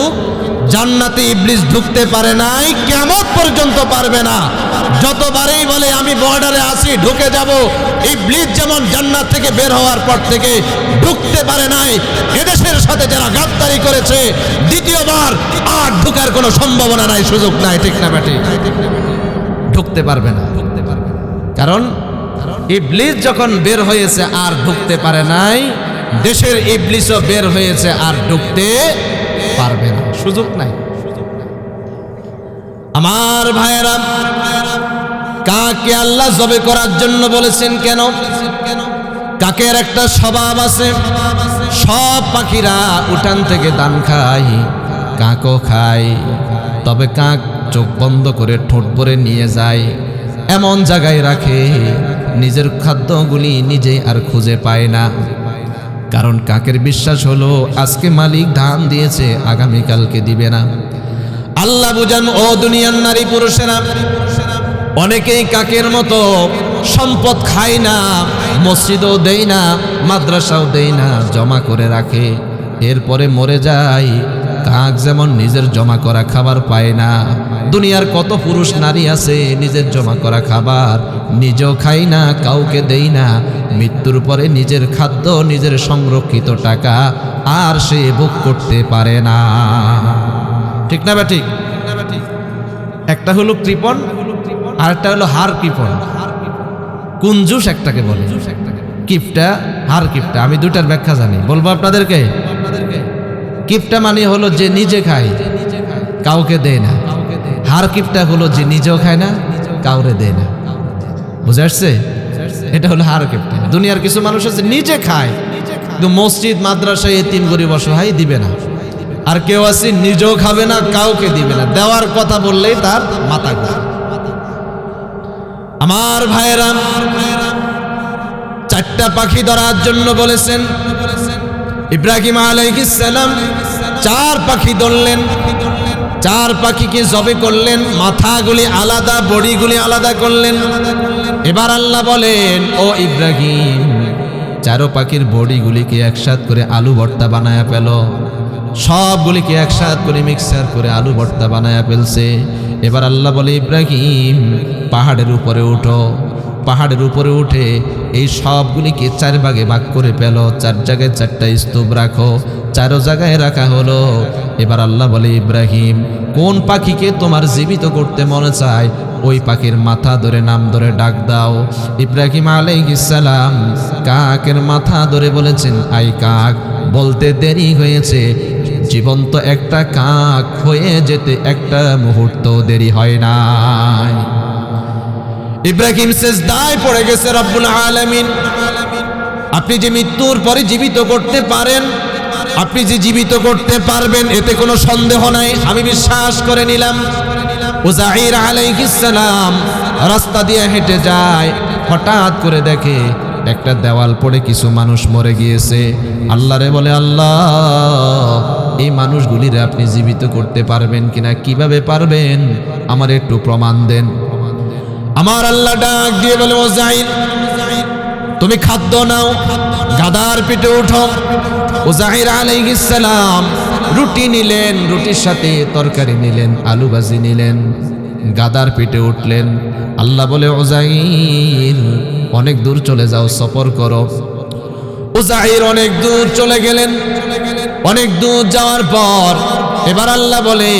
জান্নাতে ইবলিস ঢুকতে পারে নাই, কিয়ামত পর্যন্ত পারবে না। যতবারই বলে আমি বর্ডারে আছি, ঢুকে যাব, ইবলিস যেমন জান্নাত থেকে বের হওয়ার পর থেকে ঢুকতে পারে নাই। এদেশের সাথে যারা গাদ্দারি করেছে, দ্বিতীয়বার আর ঢুকার কোনো সম্ভাবনা নাই, সুযোগ নাই, ঠিক না বেটি? ঢুকতে পারবে না। কারণ ইবলিস যখন বের হয়েছে আর ঢুকতে পারে নাই, দেশের ইবলিসও বের হয়েছে আর ঢুকতে পারবে না, সুযোগ নাই। আমার ভাইয়েরা, কাকে আল্লাহ জবে করার জন্য বলেছেন কেন? কাকের একটা স্বভাব আছে, সব পাখিরা উঠান থেকে ধান খায়, কাকও খায়, তবে কাক চোখ বন্ধ করে ঠোঁট ভরে নিয়ে যায়, এমন জায়গায় রাখে নিজের খাদ্যগুলি নিজেই আর খুঁজে পায় না। কারণ কাকের বিশ্বাস হলো আজকে মালিক ধান দিয়েছে, আগামীকালকে দিবে না। আল্লাহ বুঝান ও দুনিয়ার নারী পুরুষেরা, অনেকেই কাকের মতো সম্পদ খায় না, মসজিদও দেয় না, মাদ্রাসাও দেয় না, জমা করে রাখে, এরপরে মরে যায়। কাক যেমন নিজের জমা করা খাবার পায় না, দুনিয়ার কত পুরুষ নারী আছে নিজের জমা করা খাবার নিজেও খায় না, কাউকে দেই না, মৃত্যুর পরে নিজের খাদ্য, নিজের সংরক্ষিত টাকা আর সে ভোগ করতে পারে না, ঠিক না ঠিক? একটা হলো কৃপণ, আর একটা হলো হার কৃপণ। কুঞ্জুস একটাকে বলে, কিপটা, হার কিপটা। আমি দুটার ব্যাখ্যা জানি, বলবো আপনাদেরকে। কিপটা মানে হলো যে নিজে খায়, কাউকে দেয় না। হার কিপটা হলো যে নিজেও খায় না, কাউরে দেয় না। বুঝে আসছে? এটা হলো হার কিপটা। দুনিয়ার কিছু মানুষ আছে নিজে খায়, কিন্তু মসজিদ মাদ্রাসায় এতিম গরিব অসহায় দিবে না। আর কেউ আছে নিজেও খাবে না, কাউকে দিবে না, দেওয়ার কথা বললেই তার মাথা ঘুরে। আমার ভাইয়েরা, চারটা পাখি ধরার জন্য বলেছেন। ইব্রাহিম আলাইহিস সালাম চার পাখি ধরলেন, চার পাখিকে জবে করলেন, মাথাগুলি আলাদা, বডিগুলি আলাদা করলেন। এবার আল্লাহ বলেন, ও ইব্রাহিম, চারো পাখির বডিগুলিকে একসাথ করে আলু ভর্তা বানায়া পেল। সবগুলিকে একসাথ করে মিক্সার করে আলু ভর্তা বানায়া ফেলছে। এবার আল্লাহ বলে, ইব্রাহিম পাহাড়ের উপরে উঠো। পাহাড়ের উপরে উঠে এই সবগুলিকে চার ভাগে ভাগ করে পেল, চার জায়গায় চারটা স্তূপ রাখো, চারো জায়গায় রাখা হলো। এবার আল্লাহ বলে, ইব্রাহিম কোন পাখিকে তোমার জীবিত করতে মনে চায়, ওই পাখির মাথা ধরে নাম ধরে ডাক দাও। ইব্রাহিম আলাইহিস সালাম কাকের মাথা ধরে বলেছেন, আই কাক। বলতে দেরি হয়েছে, জীবন্ত একটা কাক হয়ে যেতে একটা মুহূর্ত দেরি হয় নাই। ইব্রাহিম সিজদায় পড়ে গেছে। রব্বুল আলামিন, আপনি যে মৃত্যুর পরে জীবিত করতে পারেন, আপনি যে জীবিত করতে পারবেন, এতে কোনো সন্দেহ নাই, আমি বিশ্বাস করে নিলাম। উযাইর আলাইহিস সালাম রাস্তা দিয়ে হেঁটে যায়, হঠাৎ করে দেখে একটা দেওয়াল পড়ে কিছু মানুষ মরে গিয়েছে। আল্লাহরে বলে, আল্লাহ এই মানুষগুলিরে আপনি জীবিত করতে পারবেন কিনা, কিভাবে পারবেন, আমার একটু প্রমাণ দেন। আমার আল্লাহ ডাক দিয়ে বলে, উযাইর তুমি খাদ্য নাও, গাদার পিঠে উঠো। উযাইর আলাইহিস সালাম রুটি নিলেন, রুটির সাথে তরকারি নিলেন, আলু ভাজি নিলেন, গাদার পিঠে উঠলেন। আল্লাহ বলে, উযাইর অনেক দূর চলে যাও, সফর করো। উযাইর অনেক দূর চলে গেলেন। অনেক দূর যাওয়ার পর এবার আল্লাহ বলে,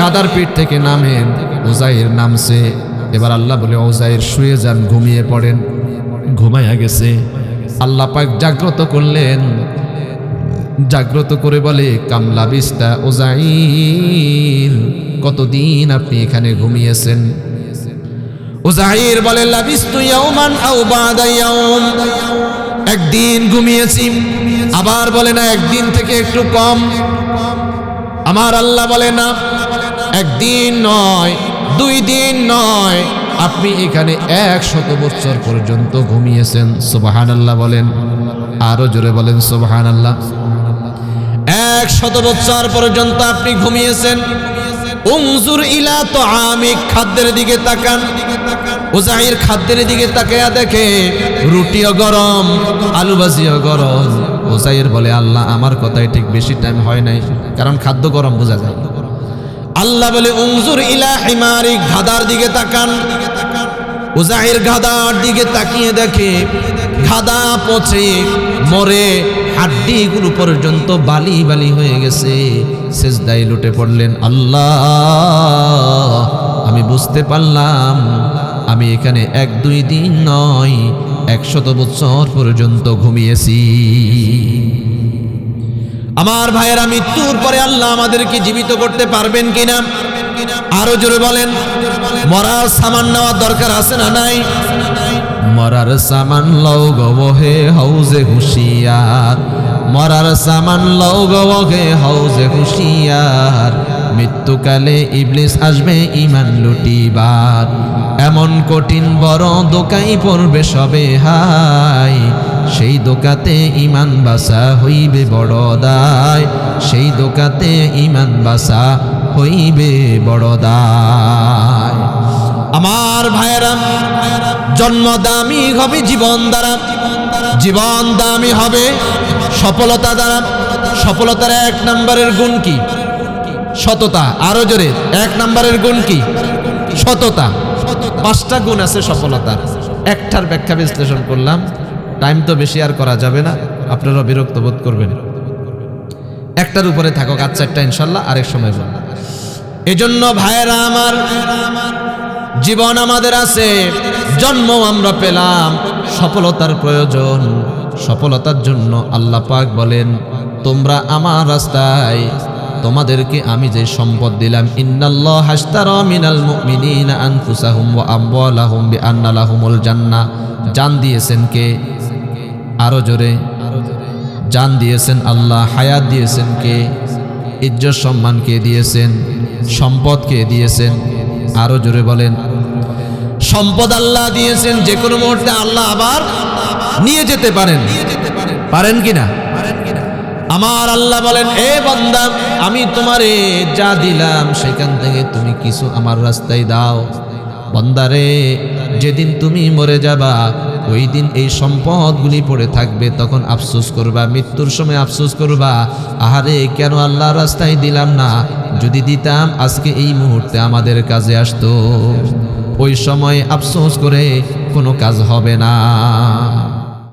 গাদার পিঠ থেকে নামেন। উযাইর নামছে। এবার আল্লাহ বলে, উযাইর শুয়ে যান, ঘুমিয়ে পড়েন। ঘুমাইয়া গেছে। আল্লাহ পাক জাগ্রত করলেন, জাগ্রত করে বলে, কামলা বিস্তা উযাইর, কতদিন আপনি এখানে ঘুমিয়েছেন? উযাইর বলে, লাবিস্তু ইয়াওমান আও বা'দা ইয়াওম, একদিন ঘুমিয়েছি। আবার বলে, না একদিন থেকে একটু কম। আমার আল্লাহ বলে, না একদিন নয়, 2 দিন নয়, আপনি এখানে 100 বছর পর্যন্ত ঘুমিয়েছেন। সুবহানাল্লাহ বলেন, আরো জোরে বলেন সুবহানাল্লাহ। 100 বছর পর্যন্ত আপনি ঘুমিয়েছেন। উনজুর ইলা তুআমিক, খাদ্যের দিকে তাকান। উযাইর খাদ্যের দিকে তাকায়া দেখে রুটিও গরম, আলু ভাজিও গরম। উযাইর বলে, আল্লাহ আমার কথাই ঠিক, বেশি টাইম হয় নাই, কারণ খাদ্য গরম বোঝা যায়। আল্লাহ বলে উনজুর ইলা হিমারিক, গাধার দিকে তাকান। উজাইর গাধার দিকে তাকিয়ে দেখে গাধা পচে মরে হাড্ডিগুলো পর্যন্ত বালি বালি হয়ে গেছে। সেজদায় লুটে পড়লেন, আল্লাহ আমি বুঝতে পারলাম আমি এখানে 1-2 দিন নয় 100 বছর পর্যন্ত ঘুমিয়েছি। আমার ভাইয়েরা, মৃত্যুর পরে আল্লাহ আমাদেরকে জীবিত করতে পারবেন কিনা? আরো জোরে বলেন। মরার সামান নেওয়ার দরকার আছে না নাই? মরার সামান লও গো হে হাউজে হুশিয়ার, মরার সামান লও গো হে হাউজে হুশিয়ার, মৃত্যুকালে ইবলিস আসবে ইমান লুটিবার, এমন কঠিন বড় দোকাই পড়বে সবে হাই, সেই দোকাতে ইমান বাসা হইবে বড় দায়, সেই দোকাতে ইমান বাসা হইবে বড় দায়। আমার ভাইয়েরা, জন্ম দামি হবে জীবন দ্বারা, জীবন দামি হবে সফলতা দ্বারা। সফলতার 1 নম্বরের গুণ কি? সততা। আরো জোরে, 1 নম্বরের গুণ কি? সততা। 5টা গুণ আছে সফলতার, একটার ব্যাখ্যা বিশ্লেষণ করলাম। টাইম তো বেশি আর করা যাবে না, আপনারা বিরক্ত বোধ করবেন। একটার উপরে থাকুক, আচ্ছা একটা ইনশাল্লাহ আরেক সময় বলবো। এজন্য ভাইয়েরা আমার, জীবন আমাদের আছে, জন্ম আমরা পেলাম, সফলতার প্রয়োজন। সফলতার জন্য আল্লাহ পাক বলেন, তোমরা আমার রাস্তায়, তোমাদেরকে আমি যে সম্পদ দিলাম, ইন্নাল্লাহা আশতারা মিনাল মুমিনিনা আনফুসাহুম ওয়া আমওয়ালাহুম বিআন্না লাহুমুল জান্নাহ। জান দিয়েছেন কে? আরো জোরে। জান দিয়েছেন আল্লাহ। হায়াত দিয়েছেন কে? ইজ্জত সম্মান কে দিয়েছেন? সম্পদ কে দিয়েছেন? আরো জোরে বলেন। সম্পদ আল্লাহ দিয়েছেন, যে কোনো মুহূর্তে আল্লাহ আবার নিয়ে যেতে পারেন। পারেন কিনা? আমার আল্লাহ বলেন, এ বান্দা, আমি তোমারে যা দিলাম সেখান থেকে তুমি কিছু আমার রাস্তায় দাও। বান্দারে, যেদিন তুমি মরে যাবা ওই দিন এই সম্পদগুলি পড়ে থাকবে, তখন আফসোস করবা, মৃত্যুর সময় আফসোস করবা, আহারে কেন আল্লাহর রাস্তায় দিলাম না, যদি দিতাম আজকে এই মুহূর্তে আমাদের কাজে আসতো। ওই সময় আফসোস করে কোনো কাজ হবে না।